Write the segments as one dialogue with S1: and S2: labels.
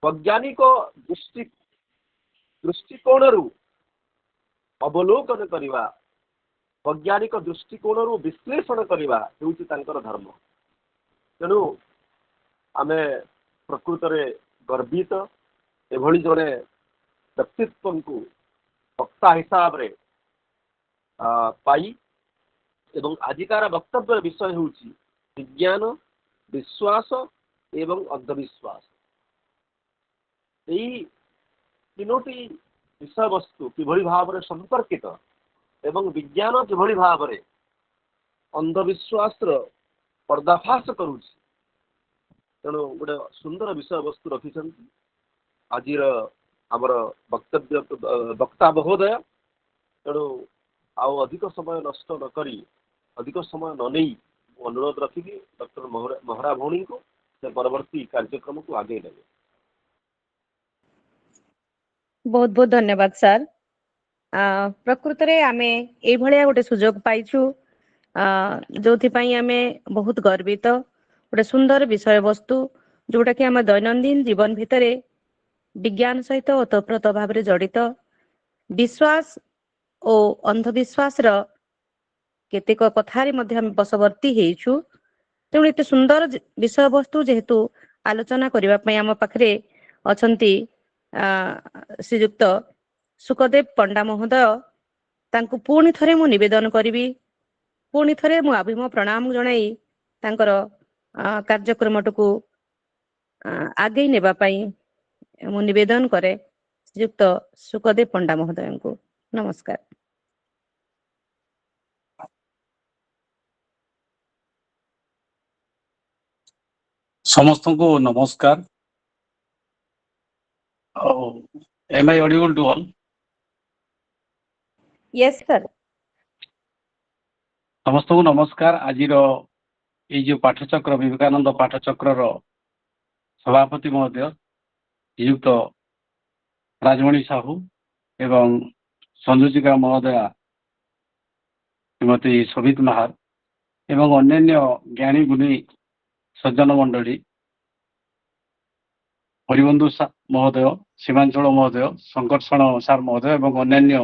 S1: वैज्ञानिक दृष्टिकोण अवलोकन करवा वैज्ञानिक दृष्टिकोण विश्लेषण करवा धर्म। तेणु आम प्रकृत में गर्वित एभली जड़े व्यक्तित्व को वक्ता हिसाब रे पाई एवं आजिकार वक्तव्य विषय हूँ विज्ञान विश्वास एवं अंधविश्वास। यही तीनोटी विषय वस्तु किभली भाव में संपर्कित एवं विज्ञान किभली भाव में अंधविश्वास पर्दाफाश करुच्ची। तेणु गोटे सुंदर विषय वस्तु रखिंट आज आमर वक्तव्य वक्ता महोदय। तेणु आउ अधिक समय नष्ट न करी अधिक समय न नहीं अनुरोध रखिकी डॉक्टर महरा भौणी को से परवर्ती कार्यक्रम को आगे नेबे।
S2: बहुत बहुत धन्यवाद सर। प्रकृत रे आमे ए भलिया गोटे सुजोग पाइछु जो आमे बहुत गर्वित। गोटे सुंदर विषय वस्तु जोटा कि आम दैनंदिन जीवन भितर विज्ञान सहित ओतप्रोत भाव में जड़ित विश्वास और अंधविश्वास केतेक कथारे बशवर्ती हेचु। तेणु एते सुंदर विषय वस्तु जेहेतु आलोचना करने आम पाखे अछंती श्रीयुक्त सुखदेव पंडा महोदय। तांको पुणी थरे मु निवेदन करी पुणी थरे मु अभिम प्रणाम जणाई तांकर कार्यक्रम को आगे नेबा पई मु निवेदन करे श्रीयुक्त सुखदेव पंडा महोदय को नमस्कार।
S3: समस्त को नमस्कार। Am I audible to all?
S2: Yes sir।
S3: समस्त को नमस्कार। आज ये जो पाठचक्र विवेकानंद पाठचक्र सभापति महोदय श्रीयुक्त राजमणि साहू एवं संयोजिका महोदया श्रीमती शोभित महार एवं अन्यान्य ज्ञानी गुणी सज्जन मंडली हरिबंधु महोदय सीमांचल महोदय संकर्षण सार महोदय एवं अन्यान्य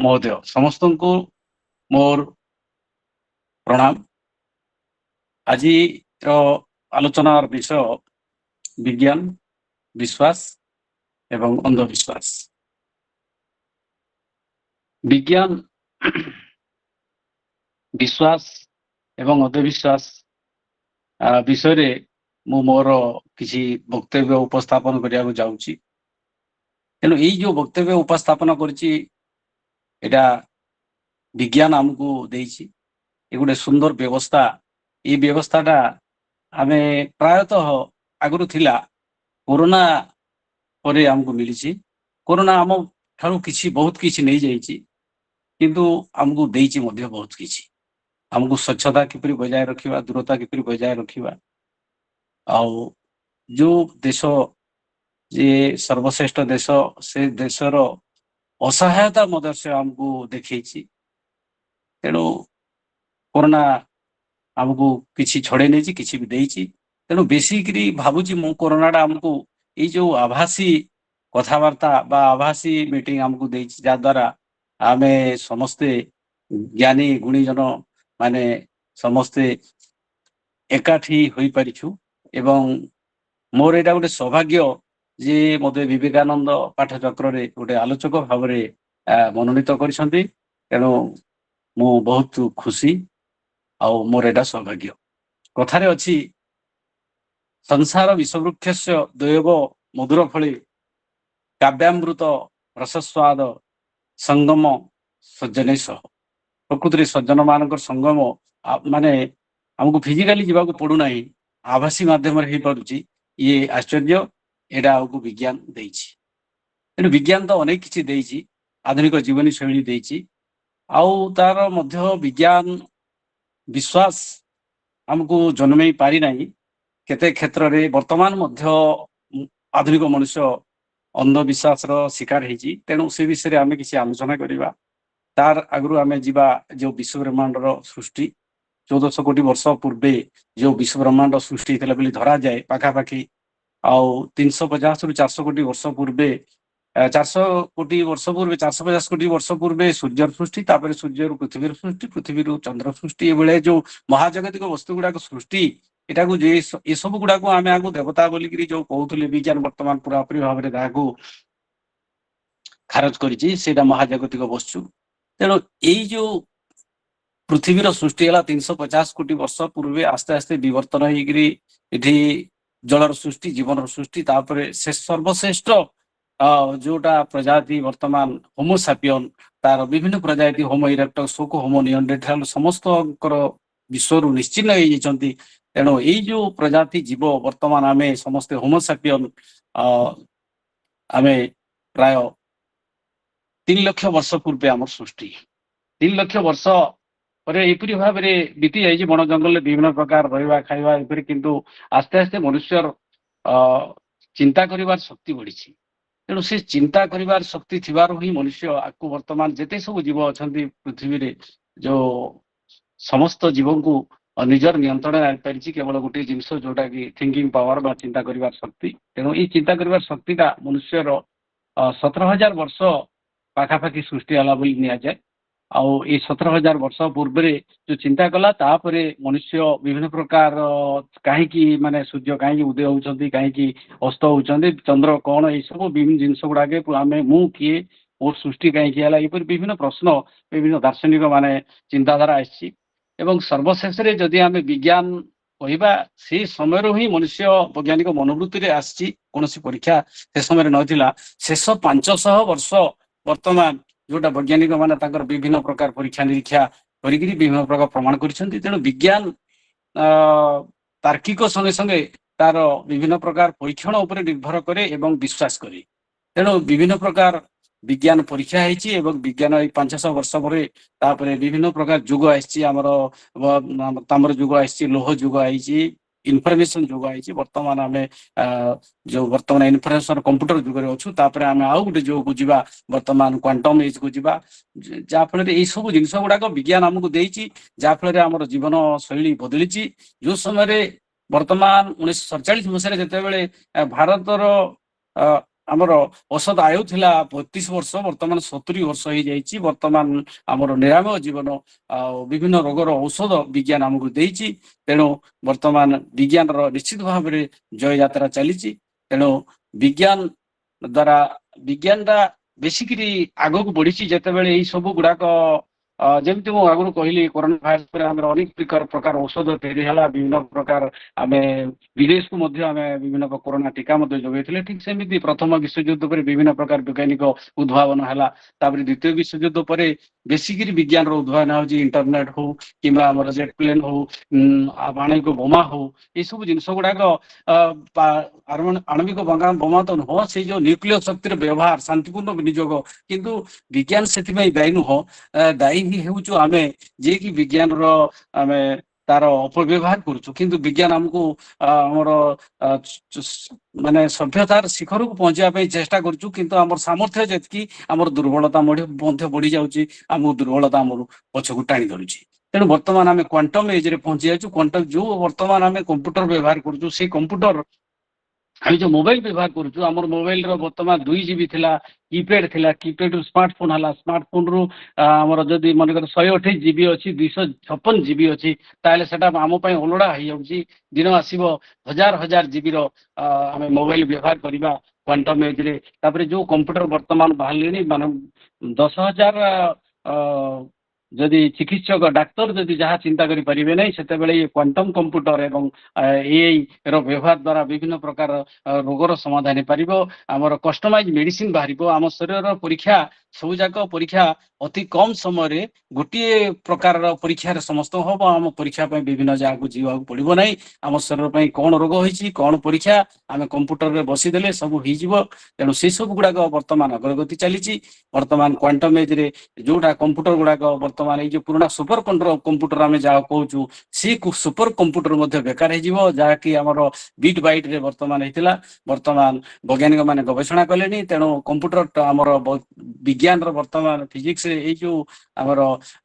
S3: महोदय समस्त को मोर प्रणाम। आज आलोचना विषय विज्ञान विश्वास एवं अंधविश्वास। विज्ञान विश्वास एवं अंधविश्वास विषय रे मु मोर किसी वक्तव्य उपस्थापन करिया जाउची। तेणु यही जो वक्तव्य उपस्थापन करची एटा विज्ञान आमको देइची ये गोटे सुंदर व्यवस्था। ये व्यवस्थाटा आमे प्रायतः आगुरु थिला कोरोना परे आमको मिली। कोरोना आम ठारू किसी बहुत किसी नहीं जाइए किंतु आमको देइची मध्य बहुत किसी। आमको स्वच्छता किपरि बजाय रखिबा दूरता किपरि बजाय रखिबा आउ जो देश जे सर्वश्रेष्ठ देश से देशर असहायता मध्य से आमको देखी। तेणु कोरोना आमको किसी छड़े नहीं किसी भी देइची। तेणु बेसिकली भावुची मु कोरोना आमको ये जो आभासी कथबार्ता बा आभासी मीटिंग आमको देइची जद्वारा आमे समस्ते ज्ञानी गुणीजन माने समस्ते एकाठी होई परिछु। एवं मोर एटा गोटे सौभाग्य जे मते विवेकानंद पाठचक्र रे गोटे आलोचक भाव में मनोनीत करिसंती। तेणु मु बहुत खुशी आउ मोर एटा सौभाग्य। कथारे अछि संसार विषवृक्षस्य दैव मधुर फली काव्यामृत रसस्वाद संगम सज्जने सह। प्रकृति सज्जन मान संगम माने हमको फिजिकाली जीवा को पड़ू नहीं आभासी माध्यम हो पारुची। ये आश्चर्य एटा हमको विज्ञान देइछि। तेणु विज्ञान तो अनेक किछि देइछि आधुनिक जीवनी शैली देइछि आउ तार मध्य विज्ञान विश्वास हमको जन्मे पारि नहीं। केते क्षेत्र रे वर्तमान मध्य आधुनिक मनुष्य अंधविश्वास शिकार होती। तेणु से विषय आम किसी आलोचना करवा तार आगु आम जीवा जो विश्व ब्रह्मांड सृष्टि 1400 कोटी वर्ष पूर्वे जो विश्व ब्रह्मांड सृष्टि बोली धरा जाए पाखापाखि ଆଉ 350 ରୁ 400 କୋଟି ବର୍ଷ ପୂର୍ବେ 400 କୋଟି ବର୍ଷ ପୂର୍ବେ 450 କୋଟି ବର୍ଷ ପୂର୍ବେ ସୂର୍ଯ୍ୟର ସୃଷ୍ଟି, ତାପରେ ସୂର୍ଯ୍ୟରୁ ପୃଥିବୀର ସୃଷ୍ଟି, ପୃଥିବୀରୁ ଚନ୍ଦ୍ର ସୃଷ୍ଟି, ଏଭଳିଆ ଯୋଉ ମହାଜାଗତିକ ବସ୍ତୁ ଗୁଡାକ ସୃଷ୍ଟି, ଏଟାକୁ ଯେ ଏସବୁ ଗୁଡାକୁ ଆମେ ଆଗକୁ ଦେବତା ବୋଲିକିରି ଯୋଉ କହୁଥିଲେ, ବିଜ୍ଞାନ ବର୍ତ୍ତମାନ ପୁରାପୁରି ଭାବରେ ତାହାକୁ ଖାରଜ କରିଛି, ସେଇଟା ମହାଜାଗତିକ ବସ୍ତୁ। ତେଣୁ ଏଇ ଯୋଉ ପୃଥିବୀର ସୃଷ୍ଟି ହେଲା 350 କୋଟି ବର୍ଷ ପୂର୍ବେ, ଆସ୍ତେ ଆସ୍ତେ ବିବର୍ତ୍ତନ ହେଇକିରି ଏଠି ଜଳର ସୃଷ୍ଟି, ଜୀବନର ସୃଷ୍ଟି, ତାପରେ ସେ ସର୍ବଶ୍ରେଷ୍ଠ ଯୋଉଟା ପ୍ରଜାତି ବର୍ତ୍ତମାନ ହୋମୋସାପିୟନ, ତାର ବିଭିନ୍ନ ପ୍ରଜାତି ହୋମୋ ଇରେକ୍ଟସ, ହୋମୋ ନିଅଣ୍ଡରଥାଲ ସମସ୍ତଙ୍କର ବିଶ୍ୱରୁ ନିଶ୍ଚିହ୍ନ ହେଇଯାଇଛନ୍ତି। ତେଣୁ ଏଇ ଯୋଉ ପ୍ରଜାତି ଜୀବ ବର୍ତ୍ତମାନ ଆମେ ସମସ୍ତେ ହୋମୋସାପିୟନ, ଆମେ ପ୍ରାୟ 3 ଲକ୍ଷ ବର୍ଷ ପୂର୍ବେ ଆମର ସୃଷ୍ଟି। 3 ଲକ୍ଷ ବର୍ଷ ପରେ ଏପରି ଭାବରେ ବିତି ଯାଇଛି ବଣ ଜଙ୍ଗଲରେ ବିଭିନ୍ନ ପ୍ରକାର ରହିବା ଖାଇବା ଏପରି, କିନ୍ତୁ ଆସ୍ତେ ଆସ୍ତେ ମନୁଷ୍ୟର ଚିନ୍ତା କରିବାର ଶକ୍ତି ବଢିଛି। ତେଣୁ ସେ ଚିନ୍ତା କରିବାର ଶକ୍ତି ଥିବାରୁ ହିଁ ମନୁଷ୍ୟ ଆକୁ ବର୍ତ୍ତମାନ ଯେତେ ସବୁ ଜୀବ ଅଛନ୍ତି ପୃଥିବୀରେ, ଯୋଉ ସମସ୍ତ ଜୀବଙ୍କୁ ନିଜର ନିୟନ୍ତ୍ରଣରେ ଆଣିପାରିଛି କେବଳ ଗୋଟିଏ ଜିନିଷ, ଯୋଉଟା କି ଥିଙ୍କିଂ ପାୱାର ବା ଚିନ୍ତା କରିବାର ଶକ୍ତି। ତେଣୁ ଏଇ ଚିନ୍ତା କରିବାର ଶକ୍ତିଟା ମନୁଷ୍ୟର 17,000 ବର୍ଷ ପାଖାପାଖି ସୃଷ୍ଟି ହେଲା ବୋଲି ନିଆଯାଏ। ଆଉ ଏଇ 17,000 ବର୍ଷ ପୂର୍ବରେ ଯୋଉ ଚିନ୍ତା କଲା, ତାପରେ ମନୁଷ୍ୟ ବିଭିନ୍ନ ପ୍ରକାର କାହିଁକି ମାନେ ସୂର୍ଯ୍ୟ କାହିଁକି ଉଦୟ ହଉଛନ୍ତି, କାହିଁକି ଅସ୍ତ ହଉଛନ୍ତି, ଚନ୍ଦ୍ର କଣ, ଏଇ ସବୁ ବିଭିନ୍ନ ଜିନିଷ ଗୁଡାକେ ମୁଁ କିଏ, ମୋର ସୃଷ୍ଟି କାହିଁକି ହେଲା, ଏପରି ବିଭିନ୍ନ ପ୍ରଶ୍ନ ବିଭିନ୍ନ ଦାର୍ଶନିକ ମାନେ ଚିନ୍ତାଧାରା ଆସିଛି। ଏବଂ ସର୍ବଶେଷରେ ଯଦି ଆମେ ବିଜ୍ଞାନ କହିବା, ସେଇ ସମୟରୁ ହିଁ ମନୁଷ୍ୟ ବୈଜ୍ଞାନିକ ମନୋବୃତ୍ତିରେ ଆସିଛି। କୌଣସି ପରୀକ୍ଷା ସେ ସମୟରେ ନଥିଲା। ଶେଷ 500 ବର୍ଷ ବର୍ତ୍ତମାନ ଯୋଉଟା ବୈଜ୍ଞାନିକ ମାନେ ତାଙ୍କର ବିଭିନ୍ନ ପ୍ରକାର ପରୀକ୍ଷା ନିରୀକ୍ଷା କରିକିରି ବିଭିନ୍ନ ପ୍ରକାର ପ୍ରମାଣ କରିଛନ୍ତି। ତେଣୁ ବିଜ୍ଞାନ ତାର୍କିକ ସଙ୍ଗେ ସଙ୍ଗେ ତାର ବିଭିନ୍ନ ପ୍ରକାର ପରୀକ୍ଷଣ ଉପରେ ନିର୍ଭର କରେ ଏବଂ ବିଶ୍ୱାସ କରେ। ତେଣୁ ବିଭିନ୍ନ ପ୍ରକାର ବିଜ୍ଞାନ ପରୀକ୍ଷା ହେଇଛି ଏବଂ ବିଜ୍ଞାନ ଏଇ 500 ବର୍ଷ ପରେ ତାପରେ ବିଭିନ୍ନ ପ୍ରକାର ଯୁଗ ଆସିଛି। ଆମର ତାମ୍ର ଯୁଗ ଆସିଛି, ଲୌହ ଯୁଗ ଆଇଛି, ଇନଫର୍ମେସନ ଯୁଗ ଆଇଛି। ବର୍ତ୍ତମାନ ଆମେ ଯୋଉ ବର୍ତ୍ତମାନ ଇନଫର୍ମେସନ କମ୍ପ୍ୟୁଟର ଯୁଗରେ ଅଛୁ। ତାପରେ ଆମେ ଆଉ ଗୋଟେ ଯୁଗକୁ ଯିବା, ବର୍ତ୍ତମାନ କ୍ୱାଣ୍ଟମ ଏଜକୁ ଯିବା, ଯାହା ଫଳରେ ଏଇ ସବୁ ଜିନିଷ ଗୁଡାକ ବିଜ୍ଞାନ ଆମକୁ ଦେଇଛି, ଯାହା ଫଳରେ ଆମର ଜୀବନ ଶୈଳୀ ବଦଳିଛି। ଯୋଉ ସମୟରେ ବର୍ତ୍ତମାନ 1947 ମସିହାରେ ଯେତେବେଳେ ଭାରତର ଆମର ଔଷଧ ଆୟୁ ଥିଲା 32 ବର୍ଷ, ବର୍ତ୍ତମାନ 70 ବର୍ଷ ହେଇଯାଇଛି। ବର୍ତ୍ତମାନ ଆମର ନିରାମୟ ଜୀବନ ଆଉ ବିଭିନ୍ନ ରୋଗର ଔଷଧ ବିଜ୍ଞାନ ଆମକୁ ଦେଇଛି। ତେଣୁ ବର୍ତ୍ତମାନ ବିଜ୍ଞାନର ନିଶ୍ଚିତ ଭାବରେ ଜୟ ଯାତ୍ରା ଚାଲିଛି। ତେଣୁ ବିଜ୍ଞାନ ଦ୍ୱାରା ବିଜ୍ଞାନଟା ବେଶିକିରି ଆଗକୁ ବଢିଛି। ଯେତେବେଳେ ଏଇ ସବୁ ଗୁଡାକ ଯେମିତି ମୁଁ ଆଗରୁ କହିଲି, କରୋନା ଭାଇରସ ପରେ ଆମର ଅନେକ ପ୍ରକାର ଔଷଧ ତିଆରି ହେଲା, ବିଭିନ୍ନ ପ୍ରକାର ଆମେ ବିଦେଶକୁ ମଧ୍ୟ ଆମେ ବିଭିନ୍ନ କରୋନା ଟୀକା ମଧ୍ୟ ଯୋଗାଇଥିଲେ। ଠିକ ସେମିତି ପ୍ରଥମ ବିଶ୍ୱଯୁଦ୍ଧ ପରେ ବିଭିନ୍ନ ପ୍ରକାର ବୈଜ୍ଞାନିକ ଉଦ୍ଭାବନ ହେଲା। ତାପରେ ଦ୍ୱିତୀୟ ବିଶ୍ୱଯୁଦ୍ଧ ପରେ ବେଶିକିରି ବିଜ୍ଞାନର ଉଦ୍ଭାବନ ହଉଛି, ଇଣ୍ଟରନେଟ ହଉ କିମ୍ବା ଆମର ଜେଟ୍ ପ୍ଲେନ ହଉ, ଆଣବିକ ବୋମା ହଉ, ଏଇ ସବୁ ଜିନିଷ ଗୁଡାକ ଆଣବିକ ବୋମା ତ ନୁହଁ, ସେଇ ଯୋଉ ନ୍ୟୁକ୍ଲିୟର ଶକ୍ତିର ବ୍ୟବହାର, ଶାନ୍ତିପୂର୍ଣ୍ଣ ବିନିଯୋଗ, କିନ୍ତୁ ବିଜ୍ଞାନ ସେଥିପାଇଁ ଦାୟୀ ନୁହଁ। ଦାୟୀ ହିଁ ହେଉଛୁ ଆମେ, ଯିଏକି ବିଜ୍ଞାନର ଆମେ ତାର ଅପବ୍ୟବହାର କରୁଛୁ। କିନ୍ତୁ ବିଜ୍ଞାନ ଆମକୁ ଆମର ମାନେ ସଭ୍ୟତାର ଶିଖରକୁ ପହଞ୍ଚିବା ପାଇଁ ଚେଷ୍ଟା କରୁଛୁ, କିନ୍ତୁ ଆମର ସାମର୍ଥ୍ୟ ଯେତିକି ଆମର ଦୁର୍ବଳତା ମଧ୍ୟ ବଢି ଯାଉଛି, ଆମକୁ ଦୁର୍ବଳତା ଆମର ପଛକୁ ଟାଣି ଧରୁଛି। ତେଣୁ ବର୍ତ୍ତମାନ ଆମେ କ୍ୱାଣ୍ଟମ ଏଜରେ ପହଞ୍ଚି ଯାଉଛୁ। ଯୋଉ ବର୍ତ୍ତମାନ ଆମେ କମ୍ପ୍ୟୁଟର ବ୍ୟବହାର କରୁଛୁ, ସେଇ କମ୍ପ୍ୟୁଟର ଆମେ ଯୋଉ ମୋବାଇଲ ବ୍ୟବହାର କରୁଛୁ, ଆମର ମୋବାଇଲର ବର୍ତ୍ତମାନ 2 GB ଥିଲା, କିପ୍ୟାଡ ଥିଲା, କିପ୍ୟାଡରୁ ସ୍ମାର୍ଟଫୋନ ହେଲା, ସ୍ମାର୍ଟଫୋନରୁ ଆମର ଯଦି ମନେକର 128 GB ଅଛି, 256 GB ଅଛି, ତାହେଲେ ସେଟା ଆମ ପାଇଁ ଅଲୋଡା ହେଇଯାଉଛି। ଦିନ ଆସିବ ହଜାର ହଜାର ଜିବିର ଆମେ ମୋବାଇଲ ବ୍ୟବହାର କରିବା କ୍ୱାଣ୍ଟମ ଏଜରେ। ତାପରେ ଯୋଉ କମ୍ପ୍ୟୁଟର ବର୍ତ୍ତମାନ ବାହାରିଲେଣି, ମାନେ 10,000 ଯଦି ଚିକିତ୍ସକ ଡାକ୍ତର ଯଦି ଯାହା ଚିନ୍ତା କରିପାରିବେ ନାହିଁ, ସେତେବେଳେ ଏ କ୍ୱାଣ୍ଟମ କମ୍ପ୍ୟୁଟର ଏବଂ ଏଆଇ ର ବ୍ୟବହାର ଦ୍ୱାରା ବିଭିନ୍ନ ପ୍ରକାର ରୋଗର ସମାଧାନ ହେଇପାରିବ। ଆମର କଷ୍ଟମାଇଜ ମେଡିସିନ ବାହାରିବ। ଆମ ଶରୀରର ପରୀକ୍ଷା ସବୁ ଯାକ ପରୀକ୍ଷା ଅତି କମ ସମୟରେ ଗୋଟିଏ ପ୍ରକାରର ପରୀକ୍ଷାରେ ସମସ୍ତଙ୍କୁ ହବ। ଆମ ପରୀକ୍ଷା ପାଇଁ ବିଭିନ୍ନ ଜାଗାକୁ ଯିବାକୁ ପଡିବ ନାହିଁ। ଆମ ଶରୀର ପାଇଁ କଣ ରୋଗ ହେଇଛି, କଣ ପରୀକ୍ଷା, ଆମେ କମ୍ପ୍ୟୁଟରରେ ବସିଦେଲେ ସବୁ ହେଇଯିବ। ତେଣୁ ସେ ସବୁ ଗୁଡାକ ବର୍ତ୍ତମାନ ଅଗ୍ରଗତି ଚାଲିଛି। ବର୍ତ୍ତମାନ କ୍ୱାଣ୍ଟମ ଏଜରେ ଯୋଉଟା କମ୍ପ୍ୟୁଟର ଗୁଡାକ ବର୍ତ୍ତମାନ ଏଇ ଯୋଉ ପୁରୁଣା ସୁପର କମ୍ପ୍ୟୁଟର ଆମେ ଯାହା କହୁଛୁ, ସେ ସୁପର କମ୍ପ୍ୟୁଟର ମଧ୍ୟ ବେକାର ହେଇଯିବ, ଯାହାକି ଆମର ବିଟ୍ ବାଇଟରେ ବର୍ତ୍ତମାନ ହେଇଥିଲା। ବର୍ତ୍ତମାନ ବୈଜ୍ଞାନିକ ମାନେ ଗବେଷଣା କଲେଣି। ତେଣୁ କମ୍ପ୍ୟୁଟର ଆମର ବିଜ୍ଞାନ विज्ञान वर्तमान फिजिक्स ये जो आमर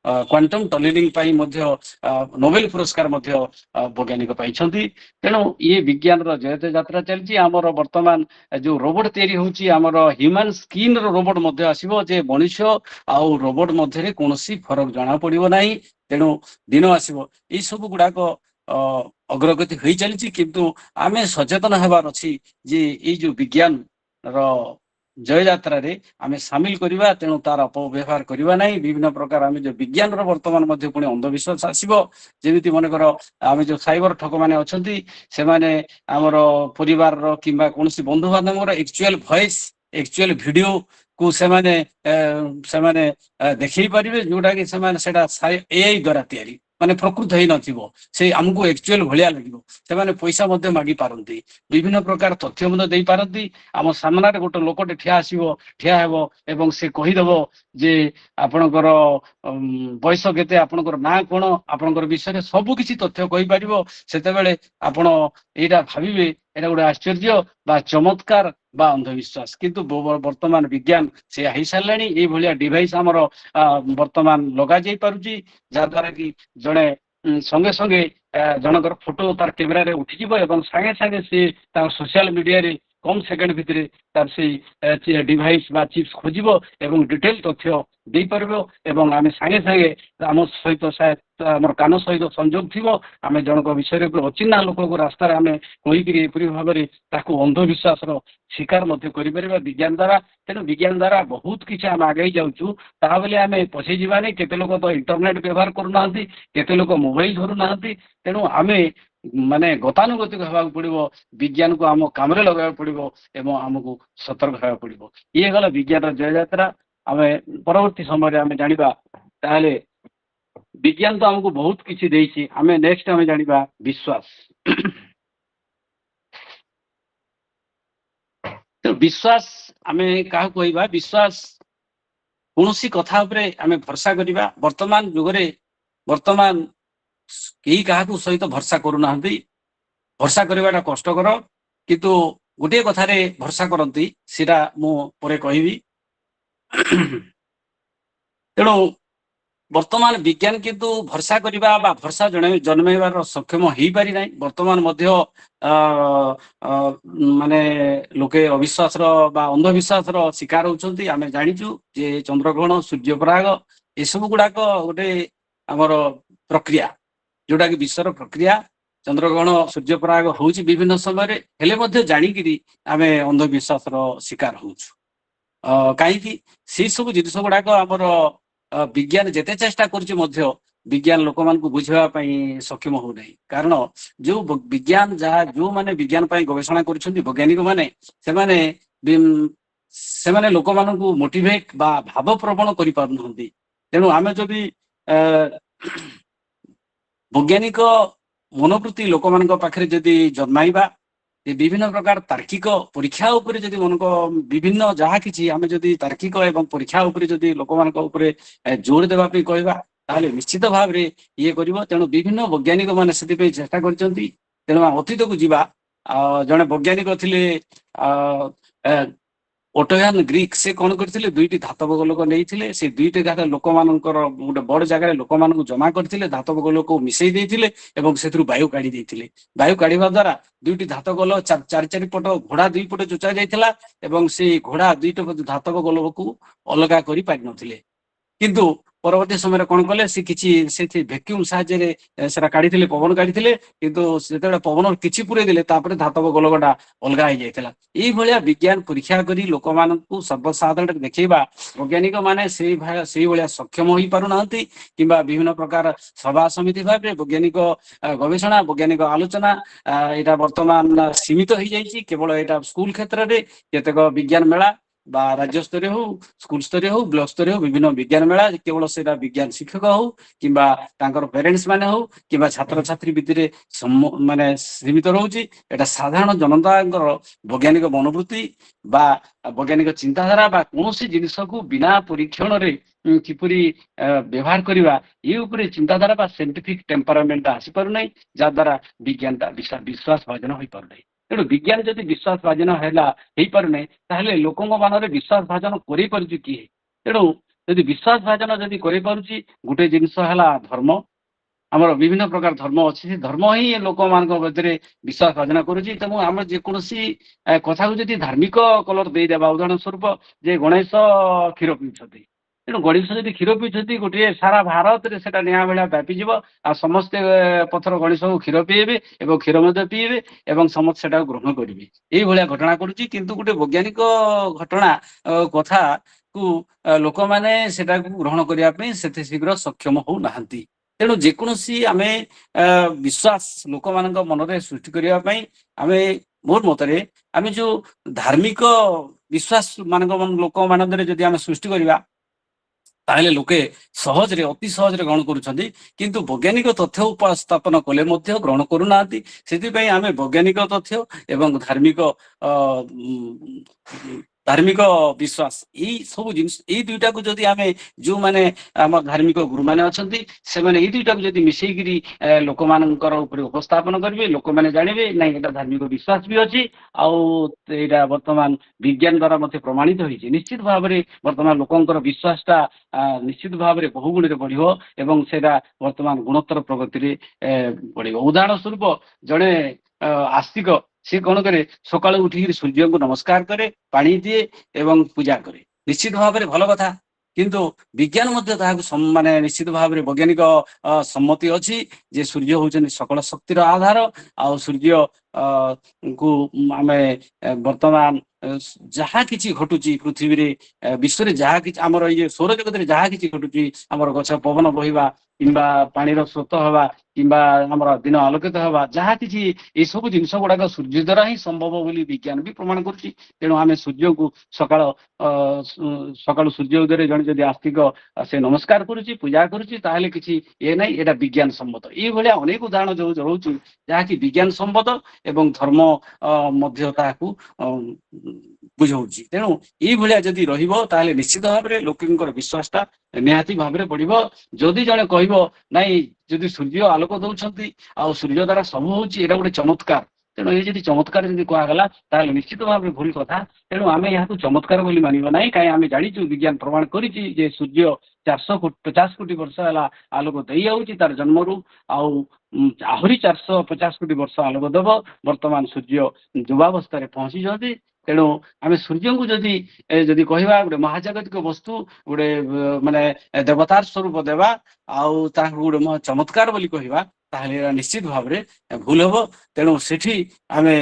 S3: क्वांटम टनलिंग पाई नोबेल पुरस्कार वैज्ञानिक पाई तेणु ये विज्ञान जयत यात्रा चलती आमर वर्तमान जो रोबोट तैयारी होची आमर ह्यूमन स्किन रोबोट आसीबो जे मनुष्य आउ रोबोट मध्य कौन फरक जना पड़ो ना तेणु दिन आसो ये सब गुड़ाक अग्रगति हो चली किंतु आमे सचेतन होबार अच्छी जे ये जो विज्ञान जय यात्रा रे आमे सामिल करवा तेणु तार अपव्यवहार करवा ना विभिन्न प्रकार आम जो विज्ञान वर्तमान पुणी अंधविश्वास आसो जमी मनकर आम जो साइबर ठक मैंने अच्छा से आमर परिवार कि कौन बंधु बांधव एक्चुअल वॉइस एक्चुअल वीडियो को से देखई पारे जोटा कि एआई द्वारा तैयारी माने प्रकृत है नथिबो से हमको एक्चुअल भलिया लगिबो से पैसा मध्य मागी पारंती विभिन्न प्रकार तथ्य मध्य दे पारंती आम सामना रे गोटे लोकटे ठिया आसीबो ठिया हेबो एवं से कहिदबो जे आपणकर बयस केते आपणकर ना कोन आपणकर विषय सब किछि तथ्य कहि पारिबो सेते बेले आपण एटा भाबिबे एटा गोटे आश्चर्य बा चमत्कार बा अंधविश्वास किंतु वर्तमान विज्ञान से हो सारे ये भाया डिवाइस आमर वर्तमान लगा जाई पारुची जहाद्वारा कि जड़े संगे संगे जनकर फोटो तार कैमेरा उठी सागे सागे सी सोशल मीडिया रे कम सेकेंड भितर तार से डिवाइस बा चिप्स खोजिबो एवं डिटेल तथ्य दे पारबो एवं आमे सागे सागे आम सहित शायद आम कान सहित संजोग थी आम जनक विषय अचिन्हा लोक को रास्तार आम कहीकि भाव में अंधविश्वास शिकार कर विज्ञान द्वारा तेणु विज्ञान द्वारा बहुत किसी आम आगे जाऊँ ताबले आम पछे जावानी केते लोक तो इंटरनेट व्यवहार करूना केते लोक मोबाइल धरू ना तेणु आम माने गतानुगतिक होगा पड़ो विज्ञान को आम काम लगा पड़ो एवं आमको सतर्क होगा पड़ो ये गला विज्ञान जय यात्रा आम परवर्ती समय आम जाना ताले विज्ञान तो आमको बहुत किसी देइछि आम नेक्स्ट आम जाना विश्वास तो विश्वास आम क्या कहवा विश्वास कौन सी कथा आम भरसा करवा वर्तमान जुगरे वर्तमान कई क्या सहित भरसा करूना भरसा करवाटा कष्टकर किंतु गोटे कथार भरसा करती सीटा मुझे कहबी तेणु वर्तमान विज्ञान किंतु भरसा करवा भरसा जन्मेबार सक्षम हो पारि ना वर्तमान माने लोके अविश्वास अंधविश्वास शिकार होती आम जाचु जे चंद्रग्रहण सूर्यपराग ये सब गुड़ाक गोटे आमर प्रक्रिया जोटा कि विश्वर प्रक्रिया चंद्रग्रहण सूर्यपराग हूँ विभिन्न समय हेले जाणिकी आम अंधविश्वास शिकार होचु कहीं से सब जिन गुड़ाक आमर विज्ञान जिते चेष्टा कर विज्ञान लोक मान बुझाई सक्षम हो नहीं कारण जो विज्ञान जहाँ जो माने विज्ञान गवेषणा कर वैज्ञानिक माने से लोक मान मोटिवेट बा भाव प्रवण कर तेणु आम जदि वैज्ञानिक मनोवृत्ति लोक मान पाखे जदि जन्माइबा विभिन्न प्रकार तार्किक परीक्षा उपरे जदि मन विभिन्न जहाँ किसी आम जदि तार्किक एवं परीक्षा उपरे जदि लोक मान जोर देवाई कहवा ताहले निश्चित भाव में ये कर तेणु विभिन्न वैज्ञानिक मैंने से चेष्टा कर तेणु अतीत को जीवा जड़े वैज्ञानिक थे ओटोयान ग्रीक से कौन करते दुईटी धातव गोलक नहीं से दुईटी गाथा लोक मान गोटे बड़ जगह लोक मान जमा करते धातव गोलक को मिसई देते से वायु काढ़ी देते वायु काढ़ा द्वारा दुईटी धातव गोल चार चार पट घोड़ा दुई पटे जोचा जाइथिला एवं से घोड़ा दुईट धातव गोलक को अलग कर पारि नथिले किंतु परवर्ती समय कौन कले से किसी भैक्यूम साहाय्य काढ़ी पवन काढ़ी किंतु से पवन किसी पूरे देले धातव गोलकटा अलग हो जाता ये विज्ञान परीक्षा करी लोक मान सर्वसाधारण देखा वैज्ञानिक माने से भाया सक्षम हो पारना कि विभिन्न प्रकार सभा समिति भाव वैज्ञानिक गवेषणा वैज्ञानिक आलोचना यहाँ वर्तमान सीमित हो जाइए केवल यहाँ स्कूल क्षेत्र में केतेक विज्ञान मेला बा राज्य स्तरीय हो स्कूल स्तरीय हो ब्लॉक स्तरीय हो विभिन्न विज्ञान मेला केवल से विज्ञान शिक्षक हो कि पेरेन्ट्स माने हो कि छात्र छात्री भितर माने सीमित रोचे एटा साधारण जनता वैज्ञानिक मनोवृत्ति बा वैज्ञानिक चिंताधारा बा कौन जिनिस को बिना परीक्षण रे किपरि व्यवहार करवा ये उपरे चिंताधारा बा साइंटिफिक टेम्परामेंट आसी पारु नै जद्वारा विज्ञान विश्वास भाजन हो पारु नै तेणु विज्ञान जदि विश्वास भाजन है पारु नै ताहले लोकंग मान विश्वास भाजन कर किए ତେଣୁ ଯଦି ବିଶ୍ୱାସ ଭାଜନ ଯଦି କରିପାରୁଛି, ଗୋଟେ ଜିନିଷ ହେଲା ଧର୍ମ। ଆମର ବିଭିନ୍ନ ପ୍ରକାର ଧର୍ମ ଅଛି, ସେ ଧର୍ମ ହିଁ ଲୋକମାନଙ୍କ ମଧ୍ୟରେ ବିଶ୍ୱାସ ଭାଜନ କରୁଛି। ତେଣୁ ଆମେ ଯେକୌଣସି କଥାକୁ ଯଦି ଧାର୍ମିକ କଲର ଦେଇଦେବା, ଉଦାହରଣ ସ୍ୱରୂପ ଯେ ଗଣେଶ କ୍ଷୀର ପିଉଛନ୍ତି, ତେଣୁ ଗଣେଶ ଯଦି କ୍ଷୀର ପିଉଛନ୍ତି ଗୋଟିଏ ସାରା ଭାରତରେ ସେଟା ନିଆଁ ଭଳିଆ ବ୍ୟାପିଯିବ, ଆଉ ସମସ୍ତେ ପଥର ଗଣେଶକୁ କ୍ଷୀର ପିଇବେ ଏବଂ କ୍ଷୀର ମଧ୍ୟ ପିଇବେ ଏବଂ ସମସ୍ତେ ସେଟାକୁ ଗ୍ରହଣ କରିବେ। ଏଇଭଳିଆ ଘଟଣା କରୁଛି, କିନ୍ତୁ ଗୋଟେ ବୈଜ୍ଞାନିକ ଘଟଣା କଥାକୁ ଲୋକମାନେ ସେଟାକୁ ଗ୍ରହଣ କରିବା ପାଇଁ ସେତେ ଶୀଘ୍ର ସକ୍ଷମ ହଉନାହାନ୍ତି। ତେଣୁ ଯେକୌଣସି ଆମେ ବିଶ୍ୱାସ ଲୋକମାନଙ୍କ ମନରେ ସୃଷ୍ଟି କରିବା ପାଇଁ ଆମେ ମୋର ମତରେ ଆମେ ଯୋଉ ଧାର୍ମିକ ବିଶ୍ୱାସ ଲୋକମାନଙ୍କରେ ଯଦି ଆମେ ସୃଷ୍ଟି କରିବା, ତାହେଲେ ଲୋକେ ସହଜରେ ଅତି ସହଜରେ ଗ୍ରହଣ କରୁଛନ୍ତି, କିନ୍ତୁ ବୈଜ୍ଞାନିକ ତଥ୍ୟ ଉପସ୍ଥାପନ କଲେ ମଧ୍ୟ ଗ୍ରହଣ କରୁନାହାନ୍ତି। ସେଥିପାଇଁ ଆମେ ବୈଜ୍ଞାନିକ ତଥ୍ୟ ଏବଂ ଧାର୍ମିକ ବିଶ୍ୱାସ ଏଇ ସବୁ ଜିନିଷ, ଏଇ ଦୁଇଟାକୁ ଯଦି ଆମେ ଯୋଉମାନେ ଆମ ଧାର୍ମିକ ଗୁରୁମାନେ ଅଛନ୍ତି ସେମାନେ ଏଇ ଦୁଇଟାକୁ ଯଦି ମିଶେଇକିରି ଲୋକମାନଙ୍କର ଉପରେ ଉପସ୍ଥାପନ କରିବେ, ଲୋକମାନେ ଜାଣିବେ ନାଇଁ ଏଇଟା ଧାର୍ମିକ ବିଶ୍ୱାସ ବି ଅଛି, ଆଉ ଏଇଟା ବର୍ତ୍ତମାନ ବିଜ୍ଞାନ ଦ୍ୱାରା ମଧ୍ୟ ପ୍ରମାଣିତ ହେଇଛି। ନିଶ୍ଚିତ ଭାବରେ ବର୍ତ୍ତମାନ ଲୋକଙ୍କର ବିଶ୍ୱାସଟା ନିଶ୍ଚିତ ଭାବରେ ବହୁଗୁଣରେ ବଢିବ ଏବଂ ସେଇଟା ବର୍ତ୍ତମାନ ଗୁଣୋତ୍ତର ପ୍ରଗତିରେ ବଢିବ। ଉଦାହରଣ ସ୍ୱରୂପ ଜଣେ ଆସ୍ତିକ ସେ କଣ କରେ, ସକାଳୁ ଉଠିକି ସୂର୍ଯ୍ୟଙ୍କୁ ନମସ୍କାର କରେ, ପାଣି ଦିଏ ଏବଂ ପୂଜା କରେ। ନିଶ୍ଚିତ ଭାବରେ ଭଲ କଥା, କିନ୍ତୁ ବିଜ୍ଞାନ ମଧ୍ୟ ତାହାକୁ ମାନେ ନିଶ୍ଚିତ ଭାବରେ ବୈଜ୍ଞାନିକ ସମ୍ମତି ଅଛି ଯେ ସୂର୍ଯ୍ୟ ହଉଛନ୍ତି ସକଳ ଶକ୍ତିର ଆଧାର, ଆଉ ସୂର୍ଯ୍ୟ କୁ ଆମେ ବର୍ତ୍ତମାନ ଯାହା କିଛି ଘଟୁଛି ପୃଥିବୀରେ, ବିଶ୍ୱରେ ଯାହା କିଛି ଆମର ଇଏ ସୌରଜଗତରେ ଯାହା କିଛି ଘଟୁଛି, ଆମର ଗଛ ପବନ ବହିବା କିମ୍ବା ପାଣିର ସ୍ରୋତ ହେବା କିମ୍ବା ଆମର ଦିନ ଆଲୋକିତ ହେବା, ଯାହା କିଛି ଏସବୁ ଜିନିଷ ଗୁଡାକ ସୂର୍ଯ୍ୟ ଦ୍ୱାରା ହିଁ ସମ୍ଭବ ବୋଲି ବିଜ୍ଞାନ ବି ପ୍ରମାଣ କରୁଛି। ତେଣୁ ଆମେ ସୂର୍ଯ୍ୟଙ୍କୁ ସକାଳୁ ସୂର୍ଯ୍ୟ ଉଦୟରେ ଜଣେ ଯଦି ଆସ୍ତିକ ସେ ନମସ୍କାର କରୁଛି, ପୂଜା କରୁଛି, ତାହେଲେ କିଛି ଇଏ ନାହିଁ, ଏଇଟା ବିଜ୍ଞାନ ସମ୍ମତ। ଏଇଭଳିଆ ଅନେକ ଉଦାହରଣ ଯୋଉ ରହୁଛି ଯାହାକି ବିଜ୍ଞାନ ସମ୍ମତ ଏବଂ ଧର୍ମ ମଧ୍ୟ ତାହାକୁ ବୁଝଉଛି। ତେଣୁ ଏଇଭଳିଆ ଯଦି ରହିବ ତାହେଲେ ନିଶ୍ଚିତ ଭାବରେ ଲୋକଙ୍କର ବିଶ୍ୱାସଟା ନିହାତି ଭାବରେ ବଢିବ। ଯଦି ଜଣେ କହିବ ନାଇଁ ଯଦି ସୂର୍ଯ୍ୟ ଆଲୋକ ଦଉଛନ୍ତି ଆଉ ସୂର୍ଯ୍ୟ ଦ୍ୱାରା ସବୁ ହଉଛି, ଏଇଟା ଗୋଟେ ଚମତ୍କାର, ତେଣୁ ଏ ଯଦି ଚମତ୍କାର ଯଦି କୁହାଗଲା ତାହେଲେ ନିଶ୍ଚିତ ଭାବରେ ଭୁଲ କଥା। ତେଣୁ ଆମେ ଏହାକୁ ଚମତ୍କାର ବୋଲି ମାନିବା ନାହିଁ, କାହିଁ ଆମେ ଜାଣିଛୁ ବିଜ୍ଞାନ ପ୍ରମାଣ କରିଛି ଯେ ସୂର୍ଯ୍ୟ 450 କୋଟି ବର୍ଷ ହେଲା ଆଲୋକ ଦେଇ ଯାଉଛି ତାର ଜନ୍ମରୁ, ଆଉ ଆହୁରି 450 କୋଟି ବର୍ଷ ଆଲୋକ ଦେବ। ବର୍ତ୍ତମାନ ସୂର୍ଯ୍ୟ ଯୁବାବସ୍ଥାରେ ପହଞ୍ଚିଛନ୍ତି। ତେଣୁ ଆମେ ସୂର୍ଯ୍ୟଙ୍କୁ ଯଦି କହିବା ଗୋଟେ ମହାଜାଗତିକ ବସ୍ତୁ, ଗୋଟେ ମାନେ ଦେବତାର ସ୍ୱରୂପ ଦେବା ଆଉ ତାହାକୁ ଗୋଟେ ଚମତ୍କାର ବୋଲି କହିବା, ତାହେଲେ ଏଇଟା ନିଶ୍ଚିତ ଭାବରେ ଭୁଲ ହବ। ତେଣୁ ସେଠି ଆମେ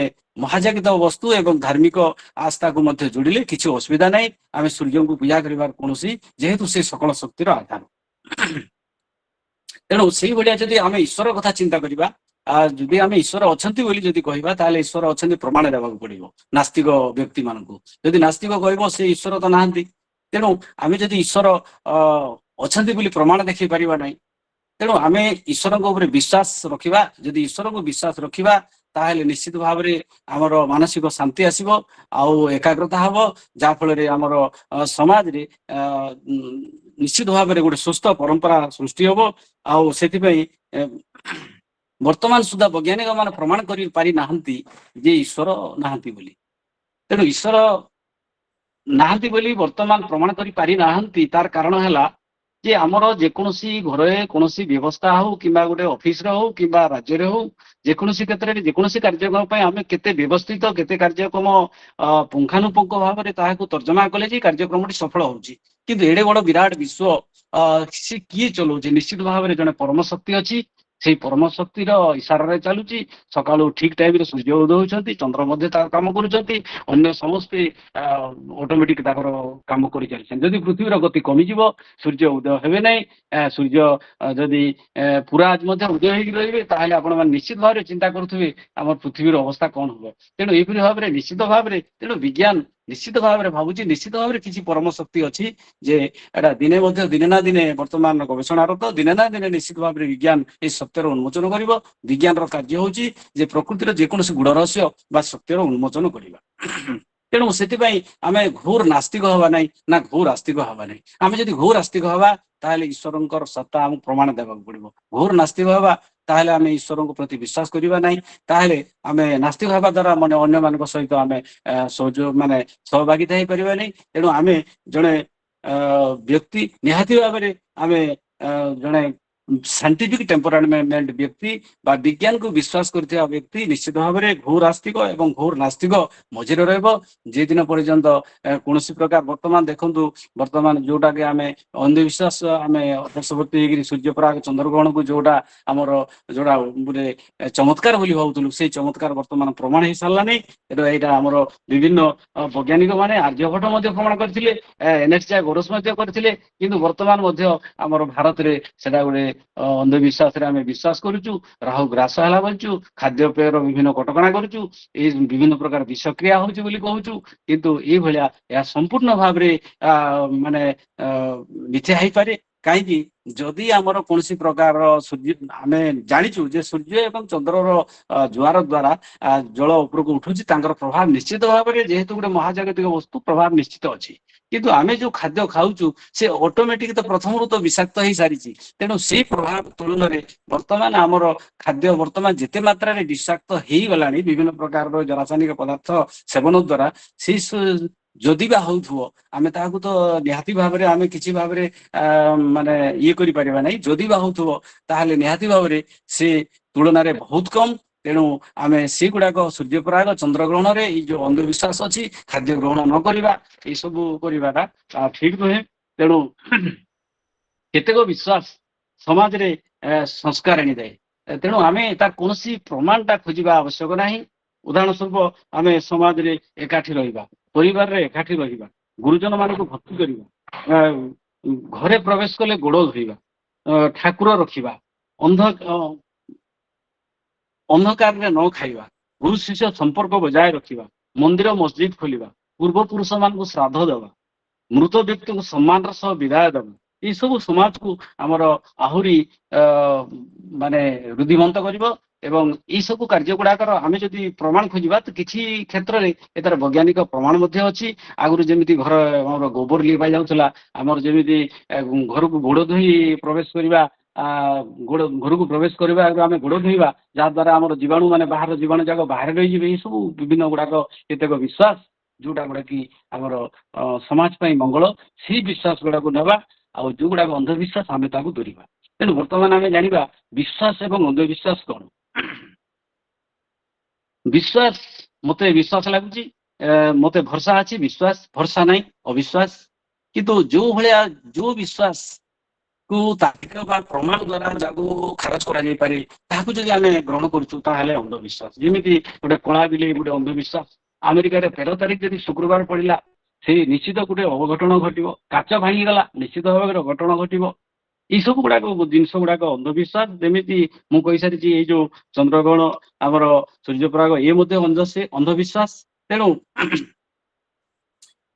S3: ମହାଜାଗତିକ ବସ୍ତୁ ଏବଂ ଧାର୍ମିକ ଆସ୍ଥାକୁ ମଧ୍ୟ ଯୋଡ଼ିଲେ କିଛି ଅସୁବିଧା ନାହିଁ। ଆମେ ସୂର୍ଯ୍ୟଙ୍କୁ ପୂଜା କରିବାର କୌଣସି, ଯେହେତୁ ସେ ସକଳ ଶକ୍ତିର ଆଧାର। ତେଣୁ ସେଇଭଳିଆ ଯଦି ଆମେ ଈଶ୍ୱର କଥା ଚିନ୍ତା କରିବା, ଯଦି ଆମେ ଈଶ୍ୱର ଅଛନ୍ତି ବୋଲି ଯଦି କହିବା, ତାହେଲେ ଈଶ୍ୱର ଅଛନ୍ତି ପ୍ରମାଣ ଦେବାକୁ ପଡିବ ନାସ୍ତିକ ବ୍ୟକ୍ତି ମାନଙ୍କୁ। ଯଦି ନାସ୍ତିକ କହିବ ସେ ଈଶ୍ୱର ତ ନାହାନ୍ତି, ତେଣୁ ଆମେ ଯଦି ଈଶ୍ୱର ଅଛନ୍ତି ବୋଲି ପ୍ରମାଣ ଦେଖେଇ ପାରିବା ନାହିଁ, ତେଣୁ ଆମେ ଈଶ୍ୱରଙ୍କ ଉପରେ ବିଶ୍ୱାସ ରଖିବା। ଯଦି ଈଶ୍ୱରଙ୍କୁ ବିଶ୍ୱାସ ରଖିବା ତାହେଲେ ନିଶ୍ଚିତ ଭାବରେ ଆମର ମାନସିକ ଶାନ୍ତି ଆସିବ ଆଉ ଏକାଗ୍ରତା ହବ, ଯାହାଫଳରେ ଆମର ସମାଜରେ ନିଶ୍ଚିତ ଭାବରେ ଗୋଟେ ସୁସ୍ଥ ପରମ୍ପରା ସୃଷ୍ଟି ହବ। ଆଉ ସେଥିପାଇଁ ବର୍ତ୍ତମାନ ସୁଦ୍ଧା ବୈଜ୍ଞାନିକ ମାନେ ପ୍ରମାଣ କରି ପାରିନାହାନ୍ତି ଯେ ଈଶ୍ୱର ନାହାନ୍ତି ବୋଲି। ତେଣୁ ଈଶ୍ୱର ନାହାନ୍ତି ବୋଲି ବର୍ତ୍ତମାନ ପ୍ରମାଣ କରି ପାରିନାହାନ୍ତି, ତାର କାରଣ ହେଲା ଯେ ଆମର ଯେକୌଣସି ଘରେ କୌଣସି ବ୍ୟବସ୍ଥା ହଉ କିମ୍ବା ଗୋଟେ ଅଫିସରେ ହଉ କିମ୍ବା ରାଜ୍ୟରେ ହଉ, ଯେକୌଣସି କ୍ଷେତ୍ରରେ ଯେକୌଣସି କାର୍ଯ୍ୟକ୍ରମ ପାଇଁ ଆମେ କେତେ ବ୍ୟବସ୍ଥିତ, କେତେ କାର୍ଯ୍ୟକ୍ରମ ପୁଙ୍ଖାନୁପୁଙ୍ଖ ଭାବରେ ତାହାକୁ ତର୍ଜମା କଲେ ଯେ କାର୍ଯ୍ୟକ୍ରମଟି ସଫଳ ହଉଛି। କିନ୍ତୁ ଏଡେ ବଡ ବିରାଟ ବିଶ୍ୱ ସେ କିଏ ଚଲଉଛି? ନିଶ୍ଚିତ ଭାବରେ ଜଣେ ପରମ ଶକ୍ତି ଅଛି, ସେଇ ପରମ ଶକ୍ତିର ଇଶାରାରେ ଚାଲୁଛି। ସକାଳୁ ଠିକ ଟାଇମରେ ସୂର୍ଯ୍ୟ ଉଦୟ ହଉଛନ୍ତି, ଚନ୍ଦ୍ର ମଧ୍ୟ ତାର କାମ କରୁଛନ୍ତି, ଅନ୍ୟ ସମସ୍ତେ ଅଟୋମେଟିକ ତାଙ୍କର କାମ କରି ଚାଲିଛନ୍ତି। ଯଦି ପୃଥିବୀର ଗତି କମିଯିବ ସୂର୍ଯ୍ୟ ଉଦୟ ହେବେ ନାହିଁ, ସୂର୍ଯ୍ୟ ଯଦି ପୁରା ଆଜି ମଧ୍ୟ ଉଦୟ ହେଇକି ରହିବେ, ତାହେଲେ ଆପଣମାନେ ନିଶ୍ଚିତ ଭାବରେ ଚିନ୍ତା କରୁଥିବେ ଆମର ପୃଥିବୀର ଅବସ୍ଥା କଣ ହବ। ତେଣୁ ଏହିପରି ଭାବରେ ନିଶ୍ଚିତ ଭାବରେ ବିଜ୍ଞାନ ନିଶ୍ଚିତ ଭାବରେ ଭାବୁଛି ନିଶ୍ଚିତ ଭାବରେ କିଛି ପରମ ଶକ୍ତି ଅଛି, ଯେ ଏଟା ଦିନେ ମଧ୍ୟ ଦିନେ ନା ଦିନେ ବର୍ତ୍ତମାନ ଗବେଷଣାରତ, ଦିନେ ନା ଦିନେ ନିଶ୍ଚିତ ଭାବରେ ବିଜ୍ଞାନ ଏହି ସତ୍ୟର ଉନ୍ମୋଚନ କରିବ। ବିଜ୍ଞାନର କାର୍ଯ୍ୟ ହଉଛି ଯେ ପ୍ରକୃତିର ଯେକୌଣସି ଗୁଡ ରହସ୍ୟ ବା ସତ୍ୟର ଉନ୍ମୋଚନ କରିବା। ତେଣୁ ସେଥିପାଇଁ ଆମେ ଘୋର ନାସ୍ତିକ ହବା ନାହିଁ ନା ଘୋର ଆସ୍ତିକ ହବା ନାହିଁ। ଆମେ ଯଦି ଘୋର ଆସ୍ତିକ ହବା ତାହେଲେ ଈଶ୍ୱରଙ୍କର ସତ୍ତା ଆମକୁ ପ୍ରମାଣ ଦେବାକୁ ପଡିବ। ଘୋର ନାସ୍ତିକ ହବା ତାହେଲେ ଆମେ ଈଶ୍ୱରଙ୍କ ପ୍ରତି ବିଶ୍ୱାସ କରିବା ନାହିଁ, ତାହେଲେ ଆମେ ନାସ୍ତିକ ହେବା ଦ୍ୱାରା ମାନେ ଅନ୍ୟମାନଙ୍କ ସହିତ ଆମେ ସହଭାଗିତା ହେଇପାରିବା ନାହିଁ। ତେଣୁ ଆମେ ଜଣେ ବ୍ୟକ୍ତି ନିହାତି ଭାବରେ ଆମେ ଜଣେ ସାଇଣ୍ଟିଫିକ ଟେମ୍ପରାମେଣ୍ଟ ବ୍ୟକ୍ତି ବା ବିଜ୍ଞାନକୁ ବିଶ୍ୱାସ କରୁଥିବା ବ୍ୟକ୍ତି ନିଶ୍ଚିତ ଭାବରେ ଘୋର ଆସ୍ତିକ ଏବଂ ଘୋର ନାସ୍ତିକ ମଝିରେ ରହିବ। ଯେ ଦିନ ପର୍ଯ୍ୟନ୍ତ କୌଣସି ପ୍ରକାର ବର୍ତ୍ତମାନ ଦେଖନ୍ତୁ ବର୍ତ୍ତମାନ ଯୋଉଟାକି ଆମେ ଅନ୍ଧବିଶ୍ୱାସ ଆମେ ଦେଶଭକ୍ତି ହେଇକିରି ସୂର୍ଯ୍ୟପରାଗ ଚନ୍ଦ୍ରଗ୍ରହଣକୁ ଯୋଉଟା ଆମର ଯୋଉଟା ଗୋଟେ ଚମତ୍କାର ବୋଲି ଭାବୁଥିଲୁ ସେଇ ଚମତ୍କାର ବର୍ତ୍ତମାନ ପ୍ରମାଣ ହେଇ ସାରିଲାନି। ଏଇଟା ଆମର ବିଭିନ୍ନ ବୈଜ୍ଞାନିକ ମାନେ ଆର୍ଯ୍ୟଭଟ୍ଟ ମଧ୍ୟ ପ୍ରମାଣ କରିଥିଲେ, NHI ଗୋରସ ମଧ୍ୟ କରିଥିଲେ, କିନ୍ତୁ ବର୍ତ୍ତମାନ ମଧ୍ୟ ଆମର ଭାରତରେ ସେଟା ଗୋଟେ ଅନ୍ଧବିଶ୍ୱାସରେ ଆମେ ବିଶ୍ୱାସ କରୁଛୁ। ରାହୁ ଗ୍ରାସ ହେଲା ବୋଲୁଛୁ, ଖାଦ୍ୟପେୟର ବିଭିନ୍ନ କଟକଣା କରୁଛୁ, ଏଇ ବିଭିନ୍ନ ପ୍ରକାର ବିଷକ୍ରିୟା ହଉଛି ବୋଲି କହୁଛୁ, କିନ୍ତୁ ଏଇଭଳିଆ ଏହା ସମ୍ପୂର୍ଣ୍ଣ ଭାବରେ ମାନେ ମିଥ୍ୟା ହେଇପାରେ। କାହିଁକି ଯଦି ଆମର କୌଣସି ପ୍ରକାର ସୂର୍ଯ୍ୟ ଆମେ ଜାଣିଛୁ ଯେ ସୂର୍ଯ୍ୟ ଏବଂ ଚନ୍ଦ୍ରର ଜୁଆର ଦ୍ୱାରା ଜଳ ଉପରକୁ ଉଠୁଛି, ତାଙ୍କର ପ୍ରଭାବ ନିଶ୍ଚିତ ଭାବରେ ଯେହେତୁ ଗୋଟେ ମହାଜାଗତିକ ବସ୍ତୁ ପ୍ରଭାବ ନିଶ୍ଚିତ ଅଛି। କିନ୍ତୁ ଆମେ ଯୋଉ ଖାଦ୍ୟ ଖାଉଛୁ ସେ ଅଟୋମେଟିକ ତ ପ୍ରଥମରୁ ତ ବିଷାକ୍ତ ହେଇସାରିଛି। ତେଣୁ ସେଇ ପ୍ରଭାବ ତୁଳନାରେ ବର୍ତ୍ତମାନ ଆମର ଖାଦ୍ୟ ବର୍ତ୍ତମାନ ଯେତେ ମାତ୍ରାରେ ବିଷାକ୍ତ ହେଇଗଲାଣି ବିଭିନ୍ନ ପ୍ରକାରର ରାସାୟନିକ ପଦାର୍ଥ ସେବନ ଦ୍ୱାରା ସେଇ ଯଦି ବା ହଉଥିବ ଆମେ ତାହାକୁ ତ ନିହାତି ଭାବରେ ଆମେ କିଛି ଭାବରେ ମାନେ ଇଏ କରିପାରିବା ନାହିଁ। ଯଦି ବା ହଉଥିବ ତାହେଲେ ନିହାତି ଭାବରେ ସେ ତୁଳନାରେ ବହୁତ କମ। ତେଣୁ ଆମେ ସେଗୁଡାକ ସୂର୍ଯ୍ୟପରାଗ ଚନ୍ଦ୍ରଗ୍ରହଣରେ ଏଇ ଯୋଉ ଅନ୍ଧବିଶ୍ୱାସ ଅଛି ଖାଦ୍ୟ ଗ୍ରହଣ ନ କରିବା ଏଇ ସବୁ କରିବାଟା ଠିକ ନୁହେଁ। ତେଣୁ କେତେକ ବିଶ୍ୱାସ ସମାଜରେ ସଂସ୍କାର ଆଣିଥାଏ। ତେଣୁ ଆମେ ତାର କୌଣସି ପ୍ରମାଣଟା ଖୋଜିବା ଆବଶ୍ୟକ ନାହିଁ। ଉଦାହରଣ ସ୍ୱରୂପ ଆମେ ସମାଜରେ ଏକାଠି ରହିବା, ପରିବାରରେ ଏକାଠି ରହିବା, ଗୁରୁଜନ ମାନଙ୍କୁ ଭକ୍ତି କରିବା, ଘରେ ପ୍ରବେଶ କଲେ ଗୋଡ଼ ଧୋଇବା, ଠାକୁର ରଖିବା, ଅନ୍ଧକାରରେ ନ ଖାଇବା, ଗୁରୁ ଶିଷ୍ୟ ସମ୍ପର୍କ ବଜାୟ ରଖିବା, ମନ୍ଦିର ମସଜିଦ ଖୋଲିବା, ପୂର୍ବପୁରୁଷ ମାନଙ୍କୁ ଶ୍ରାଦ୍ଧ ଦେବା, ମୃତ ବ୍ୟକ୍ତିଙ୍କୁ ସମ୍ମାନର ସହ ବିଦାୟ ଦେବା, ଏଇ ସବୁ ସମାଜକୁ ଆମର ଆହୁରି ମାନେ ରୁଦ୍ଧିମନ୍ତ କରିବ। ଏବଂ ଏଇ ସବୁ କାର୍ଯ୍ୟ ଗୁଡାକର ଆମେ ଯଦି ପ୍ରମାଣ ଖୋଜିବା ତ କିଛି କ୍ଷେତ୍ରରେ ଏତାର ବୈଜ୍ଞାନିକ ପ୍ରମାଣ ମଧ୍ୟ ଅଛି। ଆଗରୁ ଯେମିତି ଘର ଆମର ଗୋବର ଲିପା ଯାଉଥିଲା, ଆମର ଯେମିତି ଘରକୁ ଗୋଡ଼ ଧୋଇ ପ୍ରବେଶ କରିବା, ଘରକୁ ପ୍ରବେଶ କରିବା ଆଗରୁ ଆମେ ଗୋଡ଼ ଧୋଇବା, ଯାହାଦ୍ୱାରା ଆମର ଜୀବାଣୁ ମାନେ ବାହାର ଜୀବାଣୁ ଯାକ ବାହାରେ ରହିଯିବେ। ଏଇ ସବୁ ବିଭିନ୍ନ ଗୁଡାକ କେତେକ ବିଶ୍ୱାସ ଯୋଉଟା ଗୁଡାକି ଆମର ସମାଜ ପାଇଁ ମଙ୍ଗଳ, ସେଇ ବିଶ୍ୱାସ ଗୁଡାକୁ ନେବା, ଆଉ ଯୋଉଗୁଡାକ ଅନ୍ଧବିଶ୍ୱାସ ଆମେ ତାକୁ ଦୂରିବା। ତେଣୁ ବର୍ତ୍ତମାନ ଆମେ ଜାଣିବା ବିଶ୍ୱାସ ଏବଂ ଅନ୍ଧବିଶ୍ୱାସ କଣ। ବିଶ୍ୱାସ ମତେ ବିଶ୍ୱାସ ଲାଗୁଛି, ମତେ ଭରସା ଅଛି, ବିଶ୍ୱାସ ଭରସା ନାହିଁ ଅବିଶ୍ୱାସ। କିନ୍ତୁ ଯୋଉ ଭଳିଆ ଯୋଉ ବିଶ୍ୱାସ କୁ ତାର୍କିକ ବା ପ୍ରମାଣ ଦ୍ୱାରା ଯାହାକୁ ଖାରଜ କରାଯାଇପାରେ ତାହାକୁ ଯଦି ଆମେ ଗ୍ରହଣ କରୁଛୁ ତାହେଲେ ଅନ୍ଧବିଶ୍ୱାସ। ଯେମିତି ଗୋଟେ କଳା ବିଲେଇ ଗୋଟେ ଅନ୍ଧବିଶ୍ୱାସ। ଆମେରିକାରେ 13 ତାରିଖ ଯଦି ଶୁକ୍ରବାର ପଡ଼ିଲା ସେଇ ନିଶ୍ଚିତ ଗୋଟେ ଅଘଟଣ ଘଟିବ। କାଚ ଭାଙ୍ଗିଗଲା ନିଶ୍ଚିତ ଭାବରେ ଅଘଟଣ ଘଟିବ। ଏଇ ସବୁ ଗୁଡାକ ଜିନିଷ ଗୁଡାକ ଅନ୍ଧବିଶ୍ୱାସ। ଯେମିତି ମୁଁ କହିସାରିଛି ଏଇ ଯୋଉ ଚନ୍ଦ୍ରଗ୍ରହଣ ଆମର ସୂର୍ଯ୍ୟପରାଗ ଇଏ ମଧ୍ୟ ଅନ୍ଧବିଶ୍ୱାସ। ତେଣୁ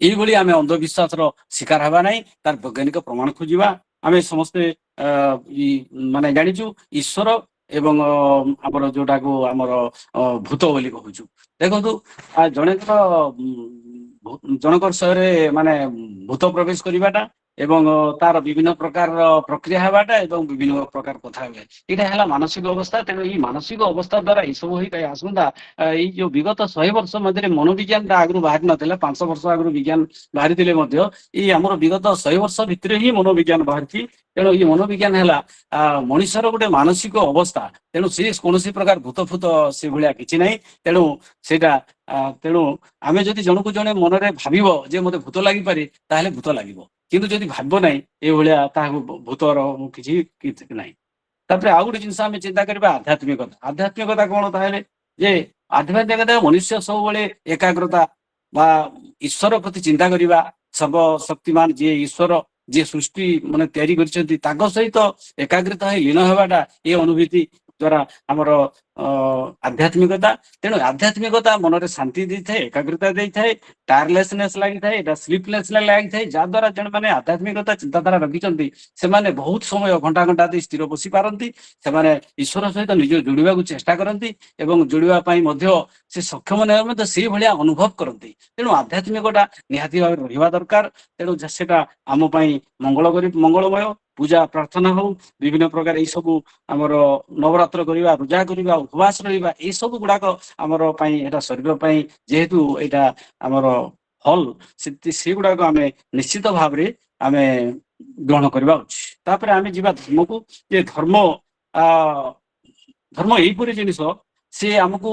S3: ଏଇଭଳି ଆମେ ଅନ୍ଧବିଶ୍ୱାସର ଶିକାର ହେବା ନାହିଁ, ତାର ବୈଜ୍ଞାନିକ ପ୍ରମାଣ ଖୋଜିବା। ଆମେ ସମସ୍ତେ ମାନେ ଜାଣିଛୁ ଈଶ୍ୱର ଏବଂ ଆମର ଯୋଉଟାକୁ ଆମର ଭୂତ ବୋଲି କହୁଛୁ। ଦେଖନ୍ତୁ ଜଣଙ୍କର ଶହରେ ମାନେ ଭୂତ ପ୍ରବେଶ କରିବାଟା ଏବଂ ତାର ବିଭିନ୍ନ ପ୍ରକାରର ପ୍ରକ୍ରିୟା ହେବାଟା ଏବଂ ବିଭିନ୍ନ ପ୍ରକାର କଥା ହେବା, ଏଇଟା ହେଲା ମାନସିକ ଅବସ୍ଥା। ତେଣୁ ଏଇ ମାନସିକ ଅବସ୍ଥା ଦ୍ୱାରା ଏଇସବୁ ହେଇଥାଏ। ଆସନ୍ତା ଏଇ ଯୋଉ ବିଗତ 100 ବର୍ଷ ମଧ୍ୟରେ ମନୋବିଜ୍ଞାନଟା ଆଗରୁ ବାହାରି ନଥିଲା, 500 ବର୍ଷ ଆଗରୁ ବିଜ୍ଞାନ ବାହାରିଥିଲେ ମଧ୍ୟ ଏଇ ଆମର ବିଗତ 100 ବର୍ଷ ଭିତରେ ହିଁ ମନୋବିଜ୍ଞାନ ବାହାରିଛି। ତେଣୁ ଏଇ ମନୋବିଜ୍ଞାନ ହେଲା ମଣିଷର ଗୋଟେ ମାନସିକ ଅବସ୍ଥା। ତେଣୁ ସେ କୌଣସି ପ୍ରକାର ଭୂତ ଫୂତ ସେଭଳିଆ କିଛି ନାହିଁ। ତେଣୁ ସେଇଟା ତେଣୁ ଆମେ ଯଦି ଜଣକୁ ଜଣେ ମନରେ ଭାବିବ ଯେ ମତେ ଭୂତ ଲାଗିପାରେ ତାହେଲେ ଭୂତ ଲାଗିବ, କିନ୍ତୁ ଯଦି ଭାବିବ ନାହିଁ ଏଇଭଳିଆ ତାହାକୁ ଭୂତର କିଛି ନାହିଁ। ତାପରେ ଆଉ ଗୋଟେ ଜିନିଷ ଆମେ ଚିନ୍ତା କରିବା ଆଧ୍ୟାତ୍ମିକତା। ଆଧ୍ୟାତ୍ମିକତା କଣ ତାହେଲେ ଯେ ଆଧ୍ୟାତ୍ମିକତା ମନୁଷ୍ୟ ସବୁବେଳେ ଏକାଗ୍ରତା ବା ଈଶ୍ୱର ପ୍ରତି ଚିନ୍ତା କରିବା, ସର୍ବଶକ୍ତିମାନ ଯିଏ ଈଶ୍ୱର ଯିଏ ସୃଷ୍ଟି ମାନେ ତିଆରି କରିଛନ୍ତି ତାଙ୍କ ସହିତ ଏକାଗ୍ରତା ହେଇ ଲୀନ ହେବାଟା ଏ ଅନୁଭୂତି ଦ୍ୱାରା ଆମର ଆଧ୍ୟାତ୍ମିକତା। ତେଣୁ ଆଧ୍ୟାତ୍ମିକତା ମନରେ ଶାନ୍ତି ଦେଇଥାଏ, ଏକାଗ୍ରତା ଦେଇଥାଏ, ଟାୟାରଲେସନେସ୍ ଲାଗିଥାଏ, ଏଟା ସ୍ଲିପନେସ୍ ଲାଗିଥାଏ। ଯାହାଦ୍ୱାରା ଯେଉଁମାନେ ଆଧ୍ୟାତ୍ମିକତା ଚିନ୍ତାଧାରା ରଖିଛନ୍ତି ସେମାନେ ବହୁତ ସମୟ ଘଣ୍ଟା ଘଣ୍ଟା ଦେଇ ସ୍ଥିର ବସି ପାରନ୍ତି। ସେମାନେ ଈଶ୍ୱର ସହିତ ନିଜ ଯୋଡ଼ିବାକୁ ଚେଷ୍ଟା କରନ୍ତି ଏବଂ ଯୋଡ଼ିବା ପାଇଁ ମଧ୍ୟ ସେ ସକ୍ଷମ ନେବା ମଧ୍ୟ ସେଇଭଳିଆ ଅନୁଭବ କରନ୍ତି। ତେଣୁ ଆଧ୍ୟାତ୍ମିକତା ନିହାତି ଭାବରେ ରହିବା ଦରକାର। ତେଣୁ ସେଟା ଆମ ପାଇଁ ମଙ୍ଗଳମୟ। ପୂଜା ପ୍ରାର୍ଥନା ହଉ, ବିଭିନ୍ନ ପ୍ରକାର ଏଇ ସବୁ ଆମର ନବରାତ୍ର କରିବା, ରୋଜା କରିବା, ଉପବାସ ରହିବା, ଏଇ ସବୁ ଗୁଡାକ ଆମର ପାଇଁ ଏଟା ଶରୀର ପାଇଁ ଯେହେତୁ ଏଇଟା ଆମର ସେଗୁଡାକ ଆମେ ନିଶ୍ଚିତ ଭାବରେ ଆମେ ଗ୍ରହଣ କରିବା ଉଚିତ। ତାପରେ ଆମେ ଯିବା ଧର୍ମକୁ। ଯେ ଧର୍ମ ଧର୍ମ ଏଇପରି ଜିନିଷ, ସେ ଆମକୁ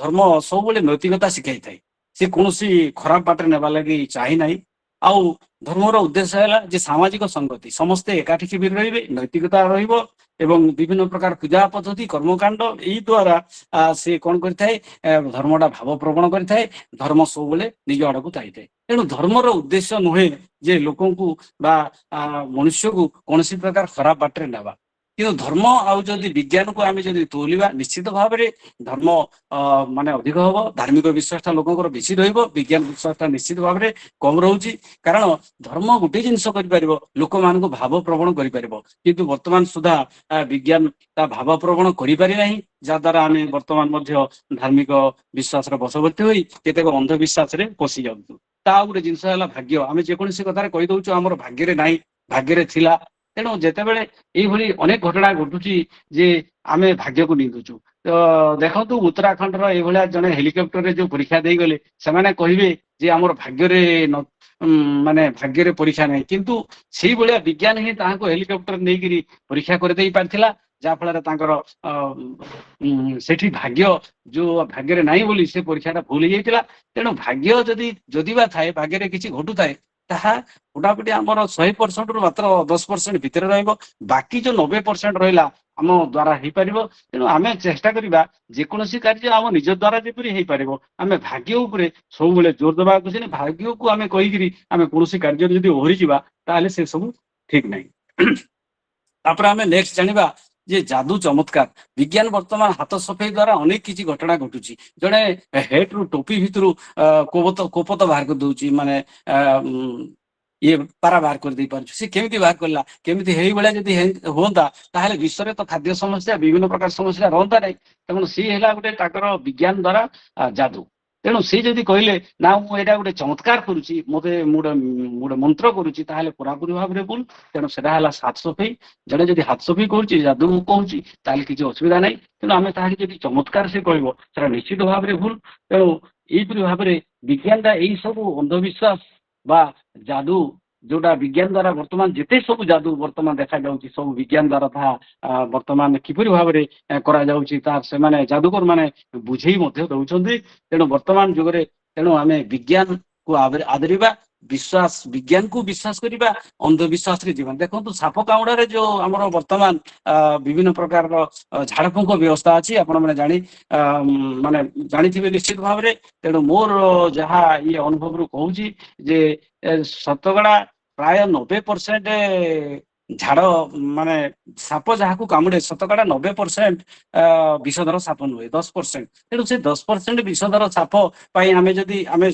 S3: ଧର୍ମ ସବୁବେଳେ ନୈତିକତା ଶିଖାଇଥାଏ। ସେ କୌଣସି ଖରାପ ବାଟରେ ନେବା ଲାଗି ଚାହିଁ ନାହିଁ। ଆଉ ଧର୍ମର ଉଦ୍ଦେଶ୍ୟ ହେଲା ଯେ ସାମାଜିକ ସଂଗତି, ସମସ୍ତେ ଏକାଠି ଶିବିର ରହିବେ, ନୈତିକତା ରହିବ ଏବଂ ବିଭିନ୍ନ ପ୍ରକାର ପୂଜା ପଦ୍ଧତି କର୍ମକାଣ୍ଡ ଏଇ ଦ୍ୱାରା ସେ କଣ କରିଥାଏ, ଧର୍ମଟା ଭାବ ପ୍ରବଣ କରିଥାଏ। ଧର୍ମ ସବୁବେଳେ ନିଜ ଆଡକୁ ଚାହିଁଥାଏ। ତେଣୁ ଧର୍ମର ଉଦ୍ଦେଶ୍ୟ ନୁହେଁ ଯେ ଲୋକଙ୍କୁ ବା ମନୁଷ୍ୟକୁ କୌଣସି ପ୍ରକାର ଖରାପ ବାଟରେ ନେବା। କିନ୍ତୁ ଧର୍ମ ଆଉ ଯଦି ବିଜ୍ଞାନକୁ ଆମେ ଯଦି ତୋଲିବା, ନିଶ୍ଚିତ ଭାବରେ ଧର୍ମ ମାନେ ଅଧିକ ହବ, ଧାର୍ମିକ ବିଶ୍ୱାସଟା ଲୋକଙ୍କର ବେଶୀ ରହିବ, ବିଜ୍ଞାନ ବିଶ୍ୱାସଟା ନିଶ୍ଚିତ ଭାବରେ କମ ରହୁଛି। କାରଣ ଧର୍ମ ଗୋଟେ ଜିନିଷ କରିପାରିବ, ଲୋକମାନଙ୍କୁ ଭାବ ପ୍ରବଣ କରିପାରିବ। କିନ୍ତୁ ବର୍ତ୍ତମାନ ସୁଦ୍ଧା ବିଜ୍ଞାନ ତା ଭାବ ପ୍ରବଣ କରିପାରି ନାହିଁ, ଯାହାଦ୍ୱାରା ଆମେ ବର୍ତ୍ତମାନ ମଧ୍ୟ ଧାର୍ମିକ ବିଶ୍ୱାସର ବଶବର୍ତ୍ତୀ ହୋଇ କେତେକ ଅନ୍ଧବିଶ୍ୱାସରେ ପଶି ଯାଉଛୁ। ତା ଗୋଟେ ଜିନିଷ ହେଲା ଭାଗ୍ୟ। ଆମେ ଯେକୌଣସି କଥାରେ କହିଦଉଛୁ ଆମର ଭାଗ୍ୟରେ ନାହିଁ, ଭାଗ୍ୟରେ ଥିଲା। ତେଣୁ ଯେତେବେଳେ ଏଇଭଳି ଅନେକ ଘଟଣା ଘଟୁଛି ଯେ ଆମେ ଭାଗ୍ୟକୁ ନିନ୍ଦୁଛୁ। ତ ଦେଖନ୍ତୁ ଉତ୍ତରାଖଣ୍ଡର ଏଇଭଳିଆ ଜଣେ ହେଲିକପ୍ଟରରେ ଯୋଉ ପରୀକ୍ଷା ଦେଇଗଲେ, ସେମାନେ କହିବେ ଯେ ଆମର ଭାଗ୍ୟରେ ମାନେ ଭାଗ୍ୟରେ ପରୀକ୍ଷା ନାହିଁ। କିନ୍ତୁ ସେଇଭଳିଆ ବିଜ୍ଞାନ ହିଁ ତାହାଙ୍କୁ ହେଲିକପ୍ଟର ନେଇକିରି ପରୀକ୍ଷା କରିଦେଇ ପାରିଥିଲା, ଯାହା ଫଳରେ ତାଙ୍କର ସେଠି ଭାଗ୍ୟ ଯୋଉ ଭାଗ୍ୟରେ ନାହିଁ ବୋଲି ସେ ପରୀକ୍ଷାଟା ଭୁଲ ହେଇଯାଇଥିଲା। ତେଣୁ ଭାଗ୍ୟ ଯଦି ବା ଥାଏ, ଭାଗ୍ୟରେ କିଛି ଘଟୁଥାଏ, ତାହା ମୋଟାମୋଟି ଆମର 100%ରୁ ମାତ୍ର 10% ଭିତରେ ରହିବ। ବାକି ଯୋଉ 90% ରହିଲା ଆମ ଦ୍ୱାରା ହେଇପାରିବ। ତେଣୁ ଆମେ ଚେଷ୍ଟା କରିବା ଯେକୌଣସି କାର୍ଯ୍ୟ ଆମ ନିଜ ଦ୍ୱାରା ଯେପରି ହେଇପାରିବ, ଆମେ ଭାଗ୍ୟ ଉପରେ ସବୁବେଳେ ଜୋର ଦେବାକୁ ଅଛି। ଭାଗ୍ୟକୁ ଆମେ କହିକିରି ଆମେ କୌଣସି କାର୍ଯ୍ୟରେ ଯଦି ଓହରିଯିବା, ତାହେଲେ ସେ ସବୁ ଠିକ ନାହିଁ। ତାପରେ ଆମେ ନେକ୍ସଟ ଜାଣିବା ଯେ ଯାଦୁ ଚମତ୍କାର। ବିଜ୍ଞାନ ବର୍ତ୍ତମାନ ହାତ ସଫେଇ ଦ୍ୱାରା ଅନେକ କିଛି ଘଟଣା ଘଟୁଛି। ଜଣେ ହେଡରୁ ଟୋପି ଭିତରୁ କୋପତ ବାହାର କରିଦଉଛି, ମାନେ ଇଏ ପାରା ବାହାର କରିଦେଇ ପାରୁଛୁ। ସେ କେମିତି ବାହାର କଲା, କେମିତି ହେଇଭଳିଆ ଯଦି ହୁଅନ୍ତା, ତାହେଲେ ବିଶ୍ୱରେ ତ ଖାଦ୍ୟ ସମସ୍ୟା ବିଭିନ୍ନ ପ୍ରକାର ସମସ୍ୟା ରହନ୍ତା ନାହିଁ। ତେଣୁ ସିଏ ହେଲା ଗୋଟେ ତାଙ୍କର ବିଜ୍ଞାନ ଦ୍ୱାରା ଯାଦୁ। ତେଣୁ ସେ ଯଦି କହିଲେ ନା ମୁଁ ଏଇଟା ଗୋଟେ ଚମତ୍କାର କରୁଛି, ମୁଁ ଗୋଟେ ମନ୍ତ୍ର କରୁଛି, ତାହେଲେ ପୁରାପୁରି ଭାବରେ ଭୁଲ। ତେଣୁ ସେଟା ହେଲା ହାତ ସଫେଇ। ଜଣେ ଯଦି ହାତ ସଫେଇ କରୁଛି, ଯାଦୁ କହୁଛି, ତାହେଲେ କିଛି ଅସୁବିଧା ନାହିଁ। ତେଣୁ ଆମେ ତାହାକି ଯଦି ଚମତ୍କାର ସେ କହିବ, ସେଟା ନିଶ୍ଚିତ ଭାବରେ ଭୁଲ। ତେଣୁ ଏଇପରି ଭାବରେ ବିଜ୍ଞାନଟା ଏଇ ସବୁ ଅନ୍ଧବିଶ୍ୱାସ ବା ଯାଦୁ, ଯୋଉଟା ବିଜ୍ଞାନ ଦ୍ୱାରା ବର୍ତ୍ତମାନ ଯେତେ ସବୁ ଯାଦୁ ବର୍ତ୍ତମାନ ଦେଖାଯାଉଛି, ସବୁ ବିଜ୍ଞାନ ଦ୍ୱାରା ତାହା ବର୍ତ୍ତମାନ କିପରି ଭାବରେ କରାଯାଉଛି, ତାର ସେମାନେ ଯାଦୁକର ମାନେ ବୁଝେଇ ମଧ୍ୟ ଦଉଛନ୍ତି। ତେଣୁ ବର୍ତ୍ତମାନ ଯୁଗରେ ଆମେ ବିଜ୍ଞାନକୁ ଆଦରିବା, ବିଜ୍ଞାନକୁ ବିଶ୍ୱାସ କରିବା, ଅନ୍ଧବିଶ୍ୱାସରେ ଯିବା। ଦେଖନ୍ତୁ ସାପ କାମୁଡାରେ ଯୋଉ ଆମର ବର୍ତ୍ତମାନ ବିଭିନ୍ନ ପ୍ରକାରର ଝାଡଫୁଙ୍କ ବ୍ୟବସ୍ଥା ଅଛି, ଆପଣ ମାନେ ମାନେ ଜାଣିଥିବେ ନିଶ୍ଚିତ ଭାବରେ। ତେଣୁ ମୋର ଯାହା ଇଏ ଅନୁଭବରୁ କହୁଛି ଯେ ଶତକଡ଼ା ପ୍ରାୟ 90% ଝାଡ ମାନେ ସାପ ଯାହାକୁ କାମୁଡେ, ଶତକଡ଼ା 90% ବିଷଧର ସାପ ନୁହେଁ, 10%। ତେଣୁ ସେ 10% ବିଷଧର ସାପ ପାଇଁ ଆମେ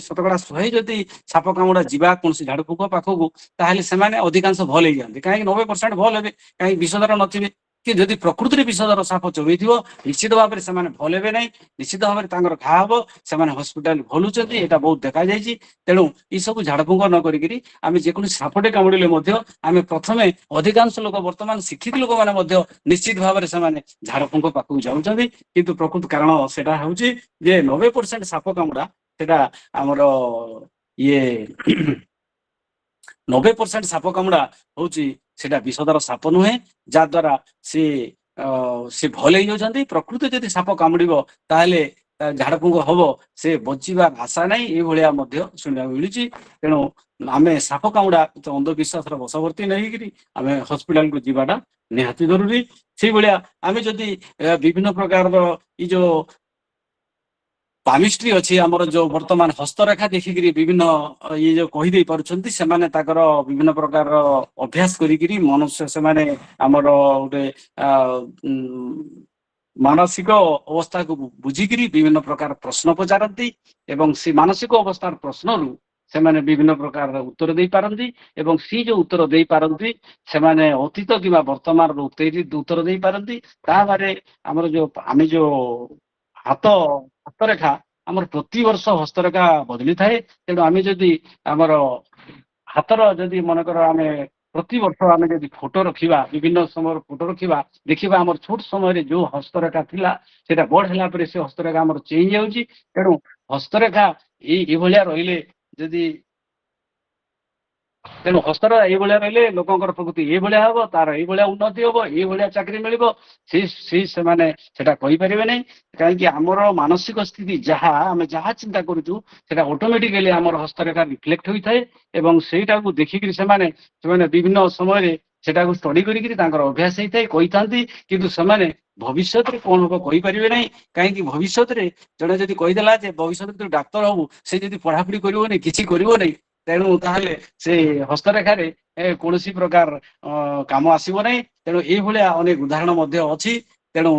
S3: ଶତକଡ଼ା 100 ଯଦି ସାପ କାମୁଡା ଯିବା କୌଣସି ଝାଡଫୁଙ୍କ ପାଖକୁ, ତାହେଲେ ସେମାନେ ଅଧିକାଂଶ ଭଲ ହେଇଯାଆନ୍ତି। କାହିଁକି 90% ଭଲ ହେବେ, କାହିଁକି ବିଷଧର ନଥିବେ। କି ଯଦି ପ୍ରକୃତିରେ ବିଷଧର ସାପ ଚୋବେଇଥିବ, ନିଶ୍ଚିତ ଭାବରେ ସେମାନେ ଭଲ ହେବେ ନାହିଁ, ନିଶ୍ଚିତ ଭାବରେ ତାଙ୍କର ଘା ହବ, ସେମାନେ ହସ୍ପିଟାଲ ଭଲୁଛନ୍ତି, ଏଇଟା ବହୁତ ଦେଖାଯାଇଛି। ତେଣୁ ଏଇ ସବୁ ଝାଡଫୁଙ୍କ ନ କରିକିରି ଆମେ ଯେକୌଣସି ସାପଟେ କାମୁଡ଼ିଲେ ମଧ୍ୟ ଆମେ ପ୍ରଥମେ, ଅଧିକାଂଶ ଲୋକ ବର୍ତ୍ତମାନ ଶିକ୍ଷିତ ଲୋକମାନେ ମଧ୍ୟ ନିଶ୍ଚିତ ଭାବରେ ସେମାନେ ଝାଡଫୁଙ୍କ ପାଖକୁ ଯାଉଛନ୍ତି। କିନ୍ତୁ ପ୍ରକୃତ କାରଣ ସେଟା ହେଉଛି ଯେ 90% ସାପ କାମୁଡା ସେଟା ଆମର 90% ସାପ କାମୁଡା ହଉଛି ସେଟା ବିଷଧର ସାପ ନୁହେଁ, ଯାହାଦ୍ୱାରା ସେ ଭଲ ହେଇଯାଉଛନ୍ତି। ପ୍ରକୃତି ଯଦି ସାପ କାମୁଡିବ, ତାହେଲେ ଝାଡଫୁଙ୍କ ହବ, ସେ ବଞ୍ଚିବା ଆଶା ନାହିଁ, ଏଇଭଳିଆ ମଧ୍ୟ ଶୁଣିବାକୁ ମିଳୁଛି। ତେଣୁ ଆମେ ସାପ କାମୁଡା ଅନ୍ଧବିଶ୍ୱାସର ବଶବର୍ତ୍ତୀ ନେଇକିରି ଆମେ ହସ୍ପିଟାଲକୁ ଯିବାଟା ନିହାତି ଜରୁରୀ। ସେଇଭଳିଆ ଆମେ ଯଦି ବିଭିନ୍ନ ପ୍ରକାରର ଏଇ ଯୋଉ ପାମିଷ୍ଟ୍ରି ଅଛି ଆମର, ଯୋଉ ବର୍ତ୍ତମାନ ହସ୍ତରେଖା ଦେଖିକିରି ବିଭିନ୍ନ ଇଏ ଯୋଉ କହିଦେଇ ପାରୁଛନ୍ତି, ସେମାନେ ତାଙ୍କର ବିଭିନ୍ନ ପ୍ରକାରର ଅଭ୍ୟାସ କରିକିରି ସେମାନେ ଆମର ଗୋଟେ ମାନସିକ ଅବସ୍ଥାକୁ ବୁଝିକିରି ବିଭିନ୍ନ ପ୍ରକାର ପ୍ରଶ୍ନ ପଚାରନ୍ତି ଏବଂ ସେ ମାନସିକ ଅବସ୍ଥାର ପ୍ରଶ୍ନରୁ ସେମାନେ ବିଭିନ୍ନ ପ୍ରକାରର ଉତ୍ତର ଦେଇପାରନ୍ତି। ଏବଂ ସେ ଯୋଉ ଉତ୍ତର ଦେଇପାରନ୍ତି, ସେମାନେ ଅତୀତ କିମ୍ବା ବର୍ତ୍ତମାନର ଉତ୍ତର ଦେଇପାରନ୍ତି। ତା ବାଦେ ଆମର ଆମେ ଯୋଉ ହସ୍ତରେଖା, ଆମର ପ୍ରତିବର୍ଷ ହସ୍ତରେଖା ବଦଳିଥାଏ। ତେଣୁ ଆମେ ଯଦି ଆମର ହାତର ଯଦି ମନେକର ଆମେ ପ୍ରତିବର୍ଷ ଆମେ ଯଦି ଫଟୋ ରଖିବା, ବିଭିନ୍ନ ସମୟର ଫଟୋ ରଖିବା, ଦେଖିବା ଆମର ଛୋଟ ସମୟରେ ଯୋଉ ହସ୍ତରେଖା ଥିଲା, ସେଇଟା ବଡ ହେଲା ପରେ ସେ ହସ୍ତରେଖା ଆମର ଚେଞ୍ଜ ଯାଉଛି। ତେଣୁ ହସ୍ତରେଖା ଏଇଭଳିଆ ରହିଲେ ଯଦି ତେଣୁ ହସ୍ତର ଏଇଭଳିଆ ରହିଲେ ଲୋକଙ୍କର ପ୍ରକୃତି ଏଇଭଳିଆ ହବ, ତାର ଏଇଭଳିଆ ଉନ୍ନତି ହବ, ଏଇଭଳିଆ ଚାକିରି ମିଳିବ, ସେମାନେ ସେଟା କହିପାରିବେ ନାହିଁ। କାହିଁକି ଆମର ମାନସିକ ସ୍ଥିତି ଯାହା ଆମେ ଯାହା ଚିନ୍ତା କରୁଛୁ ସେଟା ଅଟୋମେଟିକାଲି ଆମର ହସ୍ତରେଖା ରିଫ୍ଲେକ୍ଟ ହୋଇଥାଏ ଏବଂ ସେଇଟାକୁ ଦେଖିକିରି ସେମାନେ ବିଭିନ୍ନ ସମୟରେ ସେଟାକୁ ଷ୍ଟଡି କରିକିରି ତାଙ୍କର ଅଭ୍ୟାସ ହେଇଥାଏ କହିଥାନ୍ତି। କିନ୍ତୁ ସେମାନେ ଭବିଷ୍ୟତରେ କଣ ହବ କହିପାରିବେ ନାହିଁ। କାହିଁକି ଭବିଷ୍ୟତରେ ଜଣେ ଯଦି କହିଦେଲା ଯେ ଭବିଷ୍ୟତରେ ତୁ ଡାକ୍ତର ହବୁ, ସେ ଯଦି ପଢାପଢି କରିବନି କିଛି କରିବ ନାହିଁ, ତେଣୁ ତାହେଲେ ସେ ହସ୍ତରେଖାରେ କୌଣସି ପ୍ରକାର କାମ ଆସିବ ନାହିଁ। ତେଣୁ ଏଇଭଳିଆ ଅନେକ ଉଦାହରଣ ମଧ୍ୟ ଅଛି। ତେଣୁ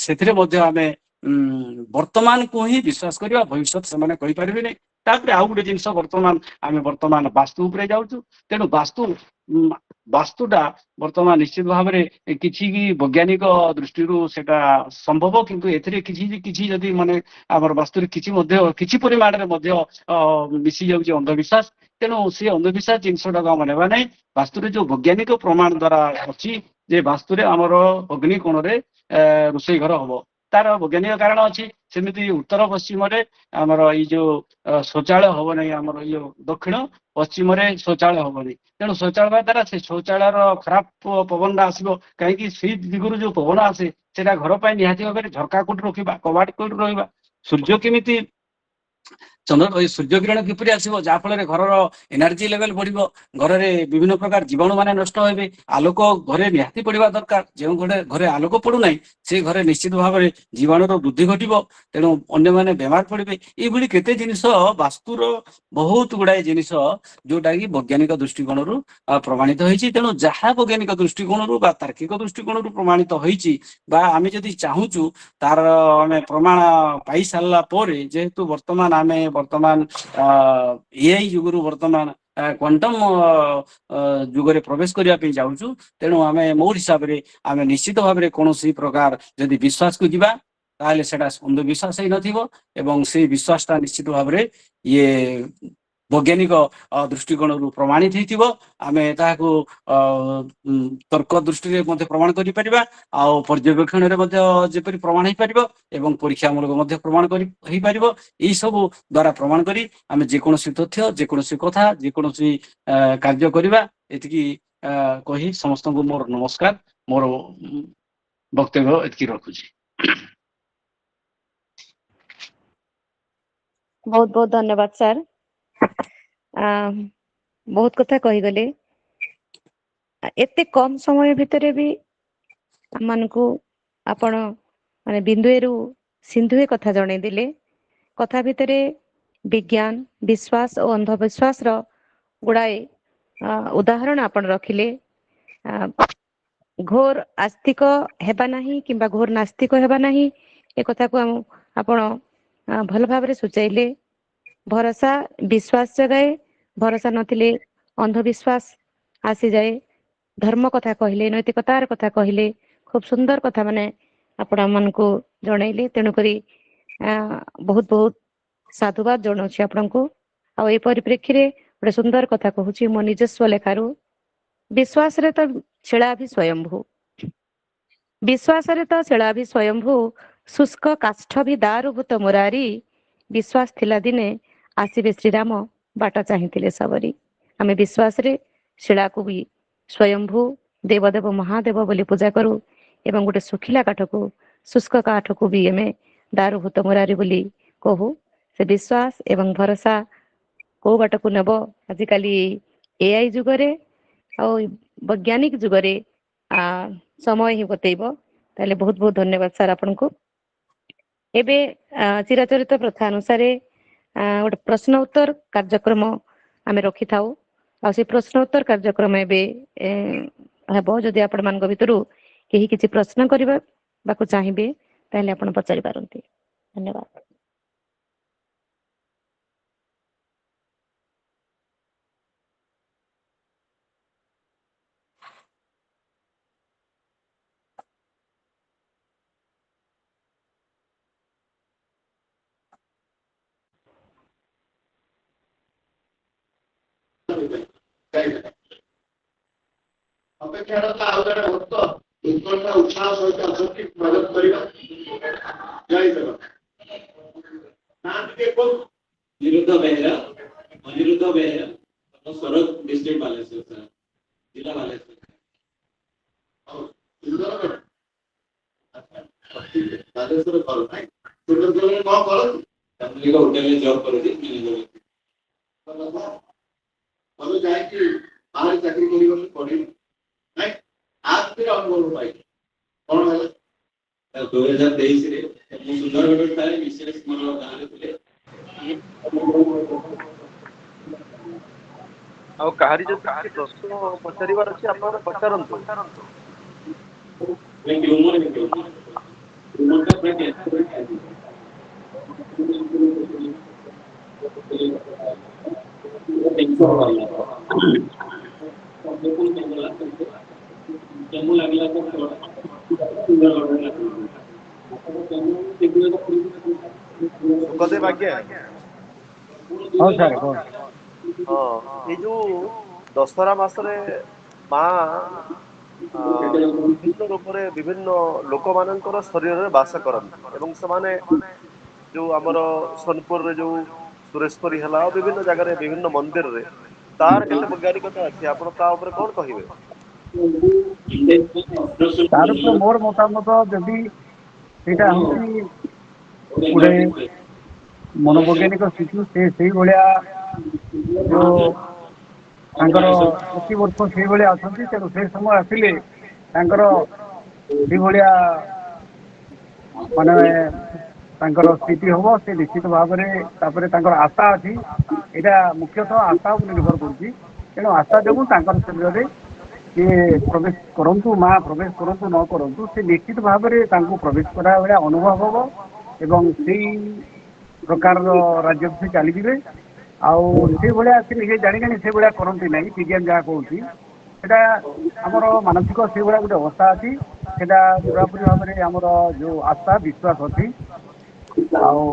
S3: ସେଥିରେ ମଧ୍ୟ ଆମେ ବର୍ତ୍ତମାନକୁ ହିଁ ବିଶ୍ୱାସ କରିବା, ଭବିଷ୍ୟତ ସେମାନେ କହିପାରିବେନି। ତାପରେ ଆଉ ଗୋଟେ ଜିନିଷ ବର୍ତ୍ତମାନ ବାସ୍ତୁ ଉପରେ ଯାଉଛୁ। ତେଣୁ ବାସ୍ତୁଟା ବର୍ତ୍ତମାନ ନିଶ୍ଚିତ ଭାବରେ କିଛି ବୈଜ୍ଞାନିକ ଦୃଷ୍ଟିରୁ ସେଟା ସମ୍ଭବ, କିନ୍ତୁ ଏଥିରେ କିଛି ଯଦି ମାନେ ଆମର ବାସ୍ତୁରେ କିଛି ପରିମାଣରେ ମଧ୍ୟ ମିଶି ଯାଉଛି ଅନ୍ଧବିଶ୍ୱାସ। ତେଣୁ ସେ ଅନ୍ଧବିଶ୍ୱାସ ଜିନିଷଟାକୁ ଆମେ ନେବା ନାହିଁ। ବାସ୍ତୁରେ ଯୋଉ ବୈଜ୍ଞାନିକ ପ୍ରମାଣ ଦ୍ଵାରା ଅଛି ଯେ ବାସ୍ତୁରେ ଆମର ଅଗ୍ନି କୋଣରେ ରୋଷେଇ ଘର ହବ, ତାର ବୈଜ୍ଞାନିକ କାରଣ ଅଛି। ସେମିତି ଉତ୍ତର ପଶ୍ଚିମରେ ଆମର ଏଇ ଯୋଉ ଶୌଚାଳୟ ହବ ନାହିଁ, ଆମର ଏଇ ଯୋଉ ଦକ୍ଷିଣ ପଶ୍ଚିମରେ ଶୌଚାଳୟ ହବନି। ତେଣୁ ଶୌଚାଳୟ ହେବା ଦ୍ୱାରା ସେ ଶୌଚାଳୟର ଖରାପ ପବନଟା ଆସିବ। କାହିଁକି ସେଇ ଦିଗରୁ ଯୋଉ ପବନ ଆସେ ସେଟା ଘର ପାଇଁ ନିହାତି ଭାବରେ ଝରକା କୋଉଠି ରଖିବା, କବାଟ କୋଉଠି ରହିବା, ସୂର୍ଯ୍ୟ କେମିତି ସୂର୍ଯ୍ୟ କିରଣ କିପରି ଆସିବ ଯାହା ଫଳରେ ଘରର ଏନର୍ଜି ଲେଭେଲ ବଢିବ, ଘରରେ ବିଭିନ୍ନ ପ୍ରକାର ଜୀବାଣୁ ମାନେ ନଷ୍ଟ ହେବେ। ଆଲୋକ ଘରେ ନିହାତି ପଡିବା ଦରକାର। ଯେଉଁ ଘରେ ଆଲୋକ ପଡୁନାହିଁ ସେ ଘରେ ନିଶ୍ଚିତ ଭାବରେ ଜୀବାଣୁର ବୃଦ୍ଧି ଘଟିବ। ତେଣୁ ଅନ୍ୟମାନେ ବେମାର ପଡିବେ। ଏଇଭଳି କେତେ ଜିନିଷ ବାସ୍ତୁର ବହୁତ ଗୁଡାଏ ଜିନିଷ ଯୋଉଟା କି ବୈଜ୍ଞାନିକ ଦୃଷ୍ଟିକୋଣରୁ ପ୍ରମାଣିତ ହେଇଛି। ତେଣୁ ଯାହା ବୈଜ୍ଞାନିକ ଦୃଷ୍ଟିକୋଣରୁ ବା ତାର୍କିକ ଦୃଷ୍ଟିକୋଣରୁ ପ୍ରମାଣିତ ହେଇଛି ବା ଆମେ ଯଦି ଚାହୁଁଛୁ ତାର ଆମେ ପ୍ରମାଣ ପାଇ ସାରିଲା ପରେ, ଯେହେତୁ ଆମେ ଏଆଇ ଯୁଗରୁ ବର୍ତ୍ତମାନ କ୍ୱାଣ୍ଟମ ଯୁଗରେ ପ୍ରବେଶ କରିବା ପାଇଁ ଯାଉଛୁ। ତେଣୁ ମୋ ହିସାବରେ ଆମେ ନିଶ୍ଚିତ ଭାବରେ କୌଣସି ପ୍ରକାର ଯଦି ବିଶ୍ୱାସକୁ ଯିବା ତାହେଲେ ସେଟା ଅନ୍ଧବିଶ୍ୱାସ ହେଇନଥିବ ଏବଂ ସେଇ ବିଶ୍ୱାସଟା ନିଶ୍ଚିତ ଭାବରେ ବୈଜ୍ଞାନିକ ଦୃଷ୍ଟିକୋଣରୁ ପ୍ରମାଣିତ ହେଇଥିବ। ଆମେ ତାହାକୁ ତର୍କ ଦୃଷ୍ଟିରେ ମଧ୍ୟ ପ୍ରମାଣ କରିପାରିବା, ଆଉ ପର୍ଯ୍ୟବେକ୍ଷଣରେ ମଧ୍ୟ ଯେପରି ପ୍ରମାଣ ହେଇପାରିବ ଏବଂ ପରୀକ୍ଷାମୂଳକ ମଧ୍ୟ ପ୍ରମାଣ ହେଇପାରିବ। ଏଇ ସବୁ ଦ୍ଵାରା ପ୍ରମାଣ କରି ଆମେ ଯେକୌଣସି ତଥ୍ୟ, ଯେକୌଣସି କଥା, ଯେକୌଣସି କାର୍ଯ୍ୟ କରିବା। ଏତିକି କହି ସମସ୍ତଙ୍କୁ ମୋର ନମସ୍କାର। ମୋର ବକ୍ତବ୍ୟ ଏତିକି ରଖୁଛି।
S2: ବହୁତ ବହୁତ ଧନ୍ୟବାଦ ସାର୍। ବହୁତ କଥା କହିଗଲେ। ଏତେ କମ ସମୟ ଭିତରେ ବି ଆମମାନଙ୍କୁ ଆପଣ ମାନେ ବିନ୍ଦୁଏରୁ ସିନ୍ଧୁଏ କଥା ଜଣେଇଦେଲେ। କଥା ଭିତରେ ବିଜ୍ଞାନ, ବିଶ୍ୱାସ ଓ ଅନ୍ଧବିଶ୍ୱାସର ଗୁଡାଏ ଉଦାହରଣ ଆପଣ ରଖିଲେ। ଘୋର ଆସ୍ତିକ ହେବା ନାହିଁ କିମ୍ବା ଘୋର ନାସ୍ତିକ ହେବା ନାହିଁ, ଏ କଥାକୁ ଆପଣ ଭଲ ଭାବରେ ସୂଚାଇଲେ। ଭରସା ବିଶ୍ୱାସ ଜଗାଏ, ଭରସା ନଥିଲେ ଅନ୍ଧବିଶ୍ୱାସ ଆସିଯାଏ। ଧର୍ମ କଥା କହିଲେ, ନୈତିକତାର କଥା କହିଲେ, ଖୁବ ସୁନ୍ଦର କଥା ଆପଣ ଆମମାନଙ୍କୁ ଜଣେଇଲେ। ତେଣୁକରି ବହୁତ ବହୁତ ସାଧୁବାଦ ଜଣାଉଛି ଆପଣଙ୍କୁ। ଆଉ ଏଇ ପରିପ୍ରେକ୍ଷୀରେ ଗୋଟେ ସୁନ୍ଦର କଥା କହୁଛି ମୋ ନିଜସ୍ୱ ଲେଖାରୁ। ବିଶ୍ୱାସରେ ତ ଶିଳାଭି ସ୍ୱୟମ୍ଭୁ, ବିଶ୍ୱାସରେ ତ ଶିଳାଭି ସ୍ୱୟମ୍ଭୁ, ଶୁଷ୍କ କାଷ୍ଠ ବି ଦାରୁଭୂତ ମୁରାରି, ବିଶ୍ୱାସ ଥିଲା ଦିନେ ଆସିବେ ଶ୍ରୀରାମ, ବାଟ ଚାହିଁଥିଲେ ସବରି। ଆମେ ବିଶ୍ୱାସରେ ଶିଳାକୁ ବି ସ୍ୱୟମ୍ଭୁ ଦେବଦେବ ମହାଦେବ ବୋଲି ପୂଜା କରୁ ଏବଂ ଗୋଟେ ଶୁଖିଲା କାଠକୁ, ଶୁଷ୍କ କାଠକୁ ବି ଆମେ ଦାରୁଭୂତ ମୁରାରି ବୋଲି କହୁ। ସେ ବିଶ୍ୱାସ ଏବଂ ଭରସା କୋଉ ବାଟକୁ ନେବ ଆଜିକାଲି ଏଆଇ ଯୁଗରେ ଆଉ ବୈଜ୍ଞାନିକ ଯୁଗରେ ସମୟ ହିଁ ବତେଇବ। ତାହେଲେ ବହୁତ ବହୁତ ଧନ୍ୟବାଦ ସାର୍ ଆପଣଙ୍କୁ। ଏବେ ଚିରାଚରିତ ପ୍ରଥା ଅନୁସାରେ ଗୋଟେ ପ୍ରଶ୍ନ ଉତ୍ତର କାର୍ଯ୍ୟକ୍ରମ ଆମେ ରଖିଥାଉ। ଆଉ ସେ ପ୍ରଶ୍ନ ଉତ୍ତର କାର୍ଯ୍ୟକ୍ରମ ଏବେ ହେବ। ଯଦି ଆପଣ ମାନଙ୍କ ଭିତରୁ କେହି କିଛି ପ୍ରଶ୍ନ କରିବାକୁ ଚାହିଁବେ ତାହେଲେ ଆପଣ ପଚାରି ପାରନ୍ତି। ଧନ୍ୟବାଦ।
S1: ଅପେକ୍ଷାରତ ଆଉ ଜଣେ ଭକ୍ତ ଉତ୍କଣ୍ଠ ଉତ୍ସାହ ସହିତ ଅଛନ୍ତି, ସ୍ୱାଗତ କରିବା। ଜୟ ଜଗନ୍ନାଥ। ନା ଟିକେ କୁହନ୍ତୁ।
S3: ଅନିରୁଦ୍ଧ ବେହେରା शरद डिस्ट्रिक्ट बालेश्वर सर, जिला बालेश्वर। और सुंदरगढ़ अच्छा ठीक है, बालेश्वर कॉल नहीं सुंदरगढ़ में कौन कॉल फैमिली का होटल में जॉब करो थी मैनेजर तो जाए कि बाहर चाकरी करी गले पड़ी नहीं आज फिर अनुभव पाई कौन है 2023 रे ମୁଁ ସୁନ୍ଦରଗଡ଼ ଠାରେ ବିଶେଷ ମୋର ଗାଁରେ ଥିଲେ
S1: ଆଉ କାହାରି ଯଦି କିଛି ପ୍ରଶ୍ନ ପଚାରିବାର ଅଛି ଆପଣ ପଚାରନ୍ତୁ। ସୁଖଦେବ ଆଜ୍ଞା
S3: ହଁ ସାର୍ ହଁ
S1: ହଁ ଏଇ ଯୋଉ ଦଶହରା ମାସରେ ମା ବିଭିନ୍ନ ରୂପରେ ବିଭିନ୍ନ ଲୋକମାନଙ୍କର ଶରୀରରେ ବାସ କରନ୍ତି ଏବଂ ସେମାନେ ଯୋଉ ଆମର ସୋନପୁରରେ ଯୋଉ ସୁରେଶ୍ୱରୀ ହେଲା ଆଉ ବିଭିନ୍ନ ଜାଗାରେ ବିଭିନ୍ନ ମନ୍ଦିରରେ ତାର କେତେ ବୈଜ୍ଞାନିକତା ଅଛି ଆପଣ ତା ଉପରେ କଣ କହିବେ?
S3: ତାର ତ ମୋର ମତାମତ ଯଦି ସେଇଟା ହଉଛି ଗୋଟେ ମନୋବୈଜ୍ଞାନିକ ସ୍ଥିତି ସେଇଭଳିଆ ଯୋଉ ତାଙ୍କର ପ୍ରତିବର୍ଷ ସେଇଭଳିଆ ଅଛନ୍ତି ତେଣୁ ସେ ସମୟ ଆସିଲେ ତାଙ୍କର ସେଇଭଳିଆ ମାନେ ତାଙ୍କର ସ୍ଥିତି ହବ ସେ ନିଶ୍ଚିତ ଭାବରେ ତାପରେ ତାଙ୍କର ଆଶା ଅଛି ଏଇଟା ମୁଖ୍ୟତଃ ଆଶା ଉପରେ ନିର୍ଭର କରୁଛି ତେଣୁ ଆଶା ଯୋଗୁଁ ତାଙ୍କର ଶରୀରରେ ସିଏ ପ୍ରବେଶ କରନ୍ତୁ ମା ପ୍ରବେଶ କରନ୍ତୁ ନ କରନ୍ତୁ ସେ ନିଶ୍ଚିତ ଭାବରେ ତାଙ୍କୁ ପ୍ରବେଶ କଲା ଭଳିଆ ଅନୁଭବ ହବ ଏବଂ ସେଇ ପ୍ରକାରର ରାଜ୍ୟକୁ ସେ ଚାଲିଯିବେ ଆଉ ସେଇଭଳିଆ ସେ ନିଜେ ଜାଣିଜାଣି ସେଇଭଳିଆ କରନ୍ତି ନାହିଁ ବିଜ୍ଞାନ ଯାହା କହୁଛି ସେଟା ଆମର ମାନସିକ ସେଇଭଳିଆ ଗୋଟେ ଅବସ୍ଥା ଅଛି ସେଟା ପୁରାପୁରି ଭାବରେ ଆମର ଯୋଉ ଆଶା ବିଶ୍ୱାସ ଅଛି ଆଉ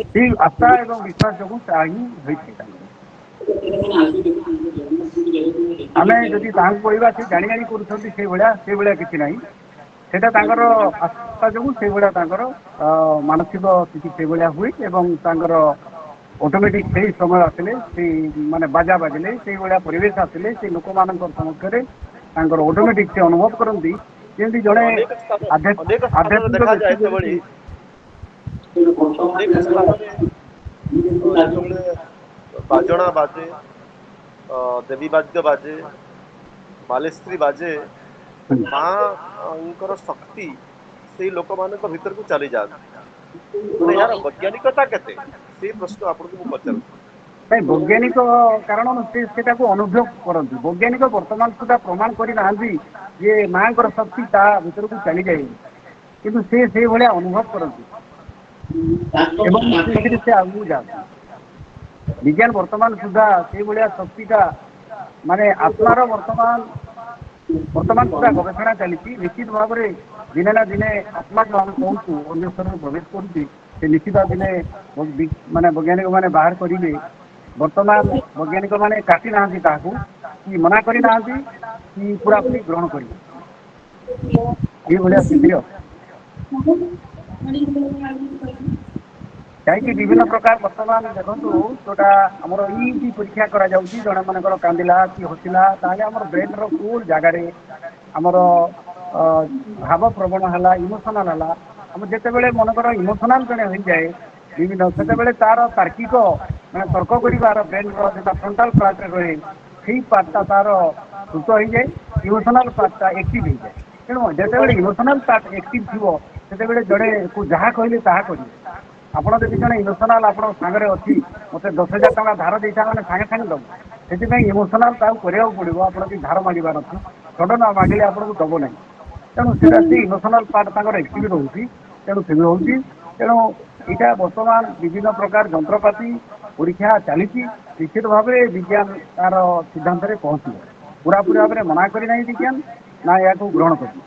S3: ସେଇ ଆଶା ଏବଂ ବିଶ୍ୱାସ ଯୋଗୁଁ ତାହା ହିଁ ହୋଇଥାଏ ତାଙ୍କର ଆମେ ଯଦି ତାହାଙ୍କୁ କହିବା ସେ ଜାଣି କରୁଛନ୍ତି ସେଇଭଳିଆ କିଛି ନାହିଁ ସେଇଟା ତାଙ୍କର ଆଶା ଯୋଗୁଁ ସେଇଭଳିଆ ତାଙ୍କର ମାନସିକ ସ୍ଥିତି ସେଇଭଳିଆ ହୁଏ ଏବଂ ତାଙ୍କର ଅଟୋମେଟିକ୍ ସେଇ ସମୟ ଆସିଲେ ସେଇ ମାନେ ବାଜା ବାଜିଲେ ସେଇଭଳିଆ ପରିବେଶ ଆସିଲେ ସେଇ ଲୋକମାନଙ୍କ ସମ୍ମୁଖରେ ତାଙ୍କର ଅଟୋମେଟିକ୍ ସେ ଅନୁଭବ କରନ୍ତି ଯେମିତି ଜଣେ
S1: ଅନେକ ସ୍ଥାନରେ
S3: ଆଧ୍ୟାତ୍ମିକ ବ୍ୟକ୍ତି
S1: ଦେଖାଯାଏ ସେଭଳି
S3: ଯେମିତି
S1: ଅନେକ ସ୍ଥାନରେ ଯେତେବେଳେ ବାଜଣା ବାଜେ ଦେବୀ ବାଦ୍ୟ ବାଜେ ବାଲେଶ୍ରୀ ବାଜେ ମାଙ୍କର ଶକ୍ତି ସେଇ ଲୋକମାନଙ୍କ ଭିତରକୁ ଚାଲିଯାଆନ୍ତି ମାନେ ଏହାର ବୈଜ୍ଞାନିକତା କେତେ ସେଇ ପ୍ରଶ୍ନ ଆପଣଙ୍କୁ ମୁଁ ପଚାରୁଛି।
S3: ନାଇଁ ବୈଜ୍ଞାନିକ କାରଣ ସେଟାକୁ ଅନୁଭବ କରନ୍ତି ବୈଜ୍ଞାନିକ ବର୍ତ୍ତମାନ ସୁଦ୍ଧା ପ୍ରମାଣ କରିନାହାନ୍ତି ଯେ ମାଙ୍କର ଶକ୍ତି ତା ଭିତରକୁ ଚାଲିଯାଏ କିନ୍ତୁ ସେ ସେଇଭଳିଆ ଅନୁଭବ କରନ୍ତି ଏବଂ ସେଥିରେ ସେ ଆଗକୁ ଯାଆନ୍ତି ବିଜ୍ଞାନ ବର୍ତ୍ତମାନ ସୁଦ୍ଧା ସେଇଭଳିଆ ଶକ୍ତିଟା ମାନେ ଆତ୍ମାର ବର୍ତ୍ତମାନ ସୁଦ୍ଧା ଗବେଷଣା ଚାଲିଛି ନିଶ୍ଚିତ ଭାବରେ ଦିନେ ନା ଦିନେ ଆତ୍ମା ଯୋଉ ଆମେ କହୁଛୁ ଅନ୍ୟ ସ୍ତରରେ ପ୍ରବେଶ କରୁଛି ସେ ନିଶ୍ଚିତ ଦିନେ ମାନେ ବୈଜ୍ଞାନିକ ମାନେ ବାହାର କରିବେ ବର୍ତ୍ତମାନ ବୈଜ୍ଞାନିକ ମାନେ କାଟି ନାହାନ୍ତି ତାହାକୁ କି ମନା କରିନାହାନ୍ତି କି ପୁରାପୁରି ଗ୍ରହଣ କରିବେ ଏଇଭଳିଆ ସ୍ଥିତିରେ ଅଛି କାହିଁକି ବିଭିନ୍ନ ପ୍ରକାର ବର୍ତ୍ତମାନ ଦେଖନ୍ତୁ ଯୋଉଟା ଆମର ଇଟି ପରୀକ୍ଷା କରାଯାଉଛି ଜଣେ ମାନଙ୍କର କାନ୍ଦିଲା କି ହସିଲା ତାହେଲେ ଆମର ବ୍ରେନର କୋଉ ଜାଗାରେ ଆମର ଭାବ ପ୍ରବଣ ହେଲା ଇମୋସନାଲ ହେଲା ଆମର ଯେତେବେଳେ ମନେକର ଇମୋସନାଲ ଜଣେ ହୋଇଯାଏ ବିଭିନ୍ନ ସେତେବେଳେ ତାର ତାର୍କିକ ମାନେ ତର୍କ କରିବାର ବ୍ରେନର ଯେଟା ଫ୍ରଣ୍ଟାଲ ପାର୍ଟରେ ରହେ ସେଇ ପାର୍ଟଟା ତାର ଦ୍ରୁତ ହେଇଯାଏ ଇମୋସନାଲ ପାର୍ଟଟା ଆକ୍ଟିଭ ହେଇଯାଏ ତେଣୁ ଯେତେବେଳେ ଇମୋସନାଲ ପାର୍ଟ ଆକ୍ଟିଭ ଥିବ ସେତେବେଳେ ଜଣେକୁ ଯାହା କହିଲେ ତାହା କରିବେ ଆପଣ ଯଦି ଜଣେ ଇମୋସନାଲ ଆପଣଙ୍କ ସାଙ୍ଗରେ ଅଛି ମୋତେ 10,000 ଟଙ୍କା ଧାର ଦେଇଥା ମାନେ ସାଙ୍ଗେ ସାଙ୍ଗେ ଦେବ ସେଥିପାଇଁ ଇମୋସନାଲ ତାକୁ କରିବାକୁ ପଡ଼ିବ ଆପଣ ଯଦି ଧାର ମାଗିବାର ଅଛି ସଡନ ମାଗିଲେ ଆପଣଙ୍କୁ ଦେବ ନାହିଁ ତେଣୁ ସେଇଟା ସେ ଇମୋସନାଲ ପାର୍ଟ ତାଙ୍କର ଆକ୍ଟିଭ ରହୁଛି ତେଣୁ ସେ ରହୁଛି ତେଣୁ ଏଇଟା ବର୍ତ୍ତମାନ ବିଭିନ୍ନ ପ୍ରକାର ଯନ୍ତ୍ରପାତି ପରୀକ୍ଷା ଚାଲିଛି ନିଶ୍ଚିତ ଭାବରେ ବିଜ୍ଞାନ ତାର ସିଦ୍ଧାନ୍ତରେ ପହଞ୍ଚିବ ପୁରାପୁରି ଭାବରେ ମନା କରିନାହିଁ ବିଜ୍ଞାନ ନା ଏହାକୁ ଗ୍ରହଣ କରିବ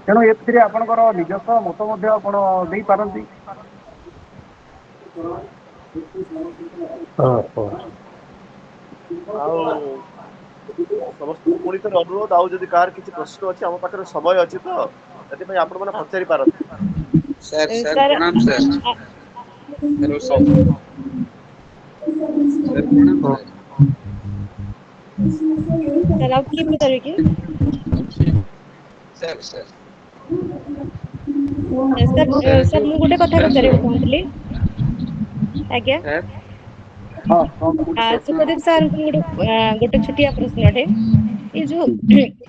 S3: ତେଣୁ ଏଥିରେ ଆପଣଙ୍କର ନିଜସ୍ୱ ମତ ମଧ୍ୟ ଆପଣ ଦେଇପାରନ୍ତି
S1: ଆଉ ସମସ୍ତଙ୍କୁ ପୁଣି ଥରେ ଅନୁରୋଧ ଆଉ ଯଦି କାହାର କିଛି ପ୍ରଶ୍ନ ଅଛି ଆମ ପାଖରେ ସମୟ ଅଛି ତ ସେଥିପାଇଁ ଆପଣ ମାନେ ପଚାରି ପାରନ୍ତି।
S4: सर प्रणाम सर हेलो सर
S2: ସାର୍ ଆଉ କିଏ ପଚାରିବେ କି?
S1: ସାର୍ ସାର୍
S2: ସାର୍ ମୁଁ ଗୋଟେ କଥା
S1: ସାର୍
S2: ପଚାରିବାକୁ ଚାହୁଁଥିଲି। ଆଜ୍ଞା।
S1: ସାର୍ ହଁ ହଁ ଗୋଟେ ପ୍ରଶ୍ନ
S2: ସୁପଦୀପ ସାରଙ୍କୁ ଗୋଟେ ଛୋଟିଆ ପ୍ରଶ୍ନଟେ। ଏଇ ଯୋଉ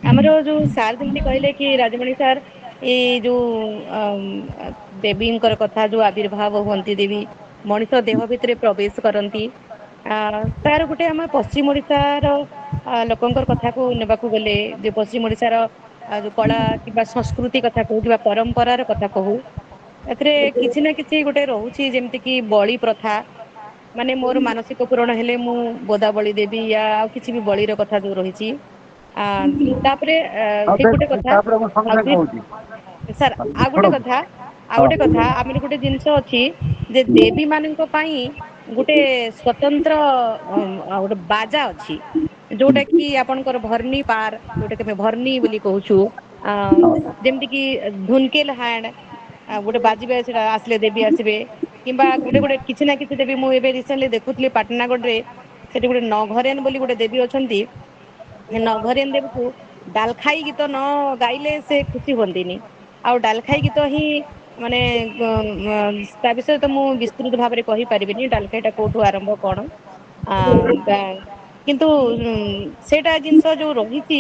S2: ଆମର ଯୋଉ ସାର୍ ଯେମିତି କହିଲେ କି ରାଜମଣି ସାର୍ ଏଇ ଯୋଉ ଦେବୀଙ୍କର କଥା ଯୋଉ ଆବିର୍ଭାବ ହୁଅନ୍ତି ଦେବୀ ମଣିଷ ଦେହ ଭିତରେ ପ୍ରବେଶ କରନ୍ତି। ତାର ଗୋଟେ ଆମ ପଶ୍ଚିମ ଓଡିଶାର ଲୋକଙ୍କର କଥାକୁ ନେବାକୁ ଗଲେ ଯେ ପଶ୍ଚିମ ଓଡିଶାର ଯୋଉ କଳା କିମ୍ବା ସଂସ୍କୃତି କଥା କହୁ କିମ୍ବା ପରମ୍ପରାର କଥା କହୁ ଏଥିରେ କିଛି ନା କିଛି ଗୋଟେ ରହୁଛି ଯେମିତି କିି ବଳି ପ୍ରଥା। ମାନେ ମୋର ମାନସିକ ପୂରଣ ହେଲେ ମୁଁ ବୋଦା ବଳି ଦେବି ୟା ଆଉ କିଛି ବି ବଳିର କଥା ଯୋଉ ରହିଛି। ତାପରେ ଏ ଗୋଟେ କଥା
S3: ତାପରେ ମୁଁ ସାଙ୍ଗେ
S2: ଆଉ
S3: ସାଙ୍ଗେ କହୁଛି।
S2: ସାର୍ ଆଉ ଗୋଟେ
S3: ଶୁଣନ୍ତୁ
S2: କଥା ଆଉ
S3: ହଁ
S2: ଗୋଟେ କଥା ଆମର ଗୋଟେ ଜିନିଷ ଅଛି ଯେ ଦେବୀ ମାନଙ୍କ ପାଇଁ ଗୋଟେ ସ୍ଵତନ୍ତ୍ର ଗୋଟେ ବାଜା ଅଛି। ଯୋଉଟା କି ଆପଣଙ୍କର ଭର୍ଣ୍ଣି ପାର ଯୋଉଟା କି ଆମେ ଭର୍ଣ୍ଣି ବୋଲି କହୁଛୁ। ଯେମିତି କିି ଧୁନକେଲ ହାଣ୍ଡ ଗୋଟେ ବାଜିବେ ସେଟା ଆସିଲେ ଦେବୀ ଆସିବେ କିମ୍ବା ଗୋଟେ ଗୋଟେ କିଛି ନା କିଛି ଦେବୀ ମୁଁ ଏବେ ରିସେଣ୍ଟଲି ଦେଖୁଥିଲି ପାଟନାଗଡରେ ସେଠି ଗୋଟେ ନଘରିଆନ ବୋଲି ଗୋଟେ ଦେବୀ ଅଛନ୍ତି। ନଘରିଆନ ଦେବୀକୁ ଡାଲଖାଇ ଗୀତ ନ ଗାଇଲେ ସେ ଖୁସି ହୁଅନ୍ତିନି। ଆଉ ଡାଲଖାଇ ଗୀତ ହିଁ ମାନେ ତା ବିଷୟରେ ତ ମୁଁ ବିସ୍ତୃତ ଭାବରେ କହିପାରିବିନି ଡାଲଖାଇ ଟା କୋଉଠୁ ଆରମ୍ଭ କଣ କିନ୍ତୁ ସେଇଟା ଜିନିଷ ଯୋଉ ରହିଛି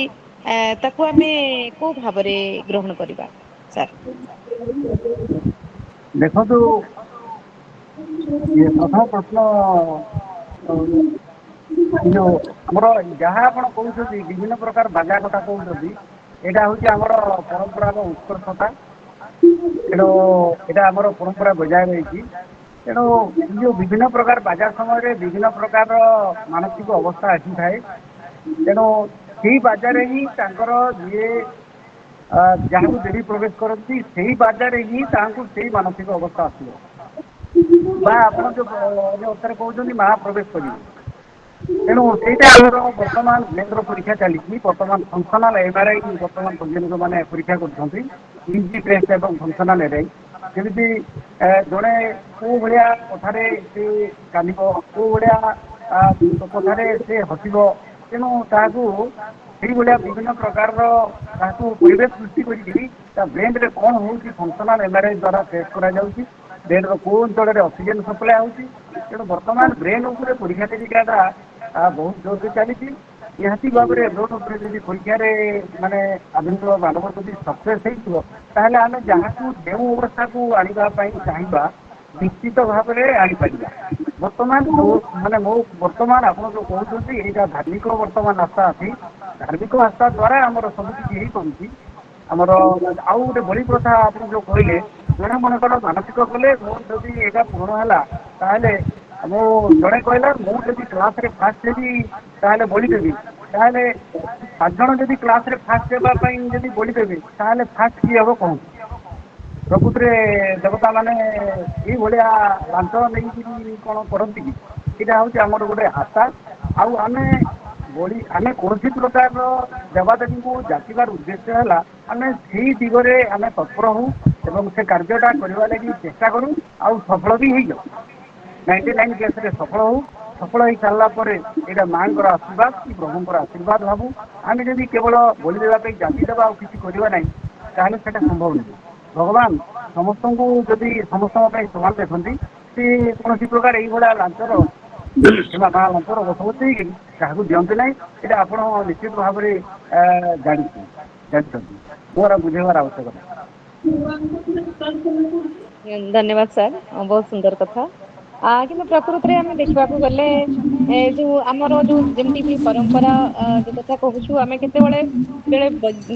S2: ତାକୁ ଆମେ କୋଉ ଭାବରେ ଗ୍ରହଣ କରିବା ସାର୍?
S3: ଦେଖନ୍ତୁ ପ୍ରଥମ ପ୍ରଶ୍ନ ଯୋଉ ଆମର ଯାହା ଆପଣ କହୁଛନ୍ତି ବିଭିନ୍ନ ପ୍ରକାର ବାଜା କଥା କହୁଛନ୍ତି ଏଇଟା ହଉଛି ଆମର ପରମ୍ପରାର ଉତ୍କର୍ଷତା। ତେଣୁ ଏଇଟା ଆମର ପରମ୍ପରା ବଜାୟ ରହିଛି। ତେଣୁ ଯୋଉ ବିଭିନ୍ନ ପ୍ରକାର ବାଜା ସମୟରେ ବିଭିନ୍ନ ପ୍ରକାରର ମାନସିକ ଅବସ୍ଥା ଆସିଥାଏ। ତେଣୁ ସେଇ ବାଜାରେ ହିଁ ତାଙ୍କର ଯିଏ ଯାହାକୁ ଦେବୀ ପ୍ରବେଶ କରନ୍ତି ସେଇ ବାଜାରେ ହିଁ ତାହାଙ୍କୁ ସେଇ ମାନସିକ ଅବସ୍ଥା ଆସିବ। ବା ଆପଣ ଯୋଉ ଅର୍ଥରେ କହୁଛନ୍ତି ମା ପ୍ରବେଶ କରିବେ। ତେଣୁ ସେଇଟା ଆମର ବର୍ତ୍ତମାନ ବ୍ରେନର ପରୀକ୍ଷା ଚାଲିଛି। ବର୍ତ୍ତମାନ ଫଙ୍କସନାଲ ଏମଆରଆଇ ବର୍ତ୍ତମାନ ବୈଜ୍ଞାନିକ ମାନେ ପରୀକ୍ଷା କରୁଛନ୍ତି। ଇଜି ଟେଷ୍ଟ ଏବଂ ଫଙ୍କସନାଲ ଏମଆରଆଇ ଯେମିତି ଜଣେ କୋଉ ଭଳିଆ କଥାରେ ସେ କାନ୍ଦିବ କୋଉ ଭଳିଆ କଥାରେ ସେ ହସିବ। ତେଣୁ ତାହାକୁ ସେଇଭଳିଆ ବିଭିନ୍ନ ପ୍ରକାରର ତାହାକୁ ପରିବେଶ ସୃଷ୍ଟି କରିକିରି ତା ବ୍ରେନରେ କଣ ହଉଛି ଫଙ୍କସନାଲ ଏମଆରଆଇ ଦ୍ଵାରା ଟେଷ୍ଟ କରାଯାଉଛି। ବ୍ରେନର କୋଉ ଅଞ୍ଚଳରେ ଅକ୍ସିଜେନ ସପ୍ଲାଏ ହଉଛି। ତେଣୁ ବର୍ତ୍ତମାନ ବ୍ରେନ ଉପରେ ପରୀକ୍ଷା ନିରୀକ୍ଷାଟା ବହୁତ ଜୋରରେ ଚାଲିଛି। ନିହାତି ଭାବରେ ବ୍ରେନ ଉପରେ ଯଦି ପରୀକ୍ଷାରେ ମାନେ ଆଧୁନିକ ମାନବ ଯଦି ସକ୍ସେସ୍ ହେଇଥିବ ତାହେଲେ ଆମେ ଯାହାକୁ ଯେଉଁ ଅବସ୍ଥାକୁ ଆଣିବା ପାଇଁ ଚାହିଁବା ନିଶ୍ଚିତ ଭାବରେ ଆଣିପାରିବା। ବର୍ତ୍ତମାନ ଯୋଉ ମାନେ ବର୍ତ୍ତମାନ ଆପଣ ଯୋଉ କହୁଛନ୍ତି ଏଇଟା ଧାର୍ମିକ ବର୍ତ୍ତମାନ ଆସ୍ଥା ଅଛି। ଧାର୍ମିକ ଆସ୍ଥା ଦ୍ଵାରା ଆମର ସବୁ କିଛି ହେଇପାରୁଛି। ଆମର ଆଉ ଗୋଟେ ବଳି ପ୍ରଥା ଆପଣ ଯୋଉ କହିଲେ ଜଣେ ମନେକର ମାନସିକ କଲେ ମୋର ଯଦି ଏଇଟା ପୂରଣ ହେଲା ତାହେଲେ ମୁଁ ଜଣେ କହିଲା ମୁଁ ଯଦି କ୍ଲାସରେ ଫାଷ୍ଟ ହେବି ତାହେଲେ ବଳି ଦେବି। ତାହେଲେ 5 ଜଣ ଯଦି କ୍ଲାସରେ ଫାଷ୍ଟ ହେବା ପାଇଁ ଯଦି ବଳି ଦେବେ ତାହେଲେ ଫାଷ୍ଟ କିଏ ହବ କହନ୍ତୁ? ପ୍ରକୃତିରେ ଦେବତା ମାନେ ଏଇଭଳିଆ ଲାଞ୍ଚ ନେଇକିରି କଣ କରନ୍ତି କି? ଏଇଟା ହଉଛି ଆମର ଗୋଟେ ଆଶା। ଆଉ ଆମେ କୌଣସି ପ୍ରକାରର ଦେବାଦେବୀଙ୍କୁ ଯାଚିବାର ଉଦ୍ଦେଶ୍ୟ ହେଲା ଆମେ ସେଇ ଦିଗରେ ଆମେ ତତ୍ପର ହଉ ଏବଂ ସେ କାର୍ଯ୍ୟଟା କରିବା ଲାଗି ଚେଷ୍ଟା କରୁ ଆଉ ସଫଳ ବି ହେଇଯାଉ। 99 କେସରେ ସଫଳ ହଉ। ସଫଳ ହେଇ ସାରିଲା ପରେ ଏଇଟା ମାଙ୍କର ଆଶୀର୍ବାଦ କି ପ୍ରଭୁଙ୍କର ଆଶୀର୍ବାଦ ଭାବୁ। ଆମେ ଯଦି କେବଳ ବଳି ଦେବା ପାଇଁ ଯାଚିଦେବା ଆଉ କିଛି କରିବା ନାହିଁ ତାହେଲେ ସେଇଟା ସମ୍ଭବ ନୁହେଁ। ଭଗବାନ ସମସ୍ତଙ୍କୁ ଯଦି ସମସ୍ତଙ୍କ ପାଇଁ ସମାନ ଦେଖନ୍ତି ସେ କୌଣସି ପ୍ରକାର ଏଇଭଳିଆ ଲାଞ୍ଚର କିମ୍ବା ମା ଲାଞ୍ଚର ବଶବର୍ତ୍ତୀ ହେଇକି କାହାକୁ ଦିଅନ୍ତି ନାହିଁ। ଏଇଟା ଆପଣ ନିଶ୍ଚିତ ଭାବରେ ଜାଣିଛନ୍ତି। ମୋର ବୁଝେଇବାର ଆବଶ୍ୟକତା।
S2: ଧନ୍ୟବାଦ ସାର୍ ବହୁତ ସୁନ୍ଦର କଥା। କିନ୍ତୁ ପ୍ରକୃତରେ ଆମେ ଦେଖିବାକୁ ଗଲେ ଯୋଉ ଆମର ଯୋଉ ଯେମିତି କି ପରମ୍ପରା ଯୋଉ କଥା କହୁଛୁ ଆମେ କେତେବେଳେ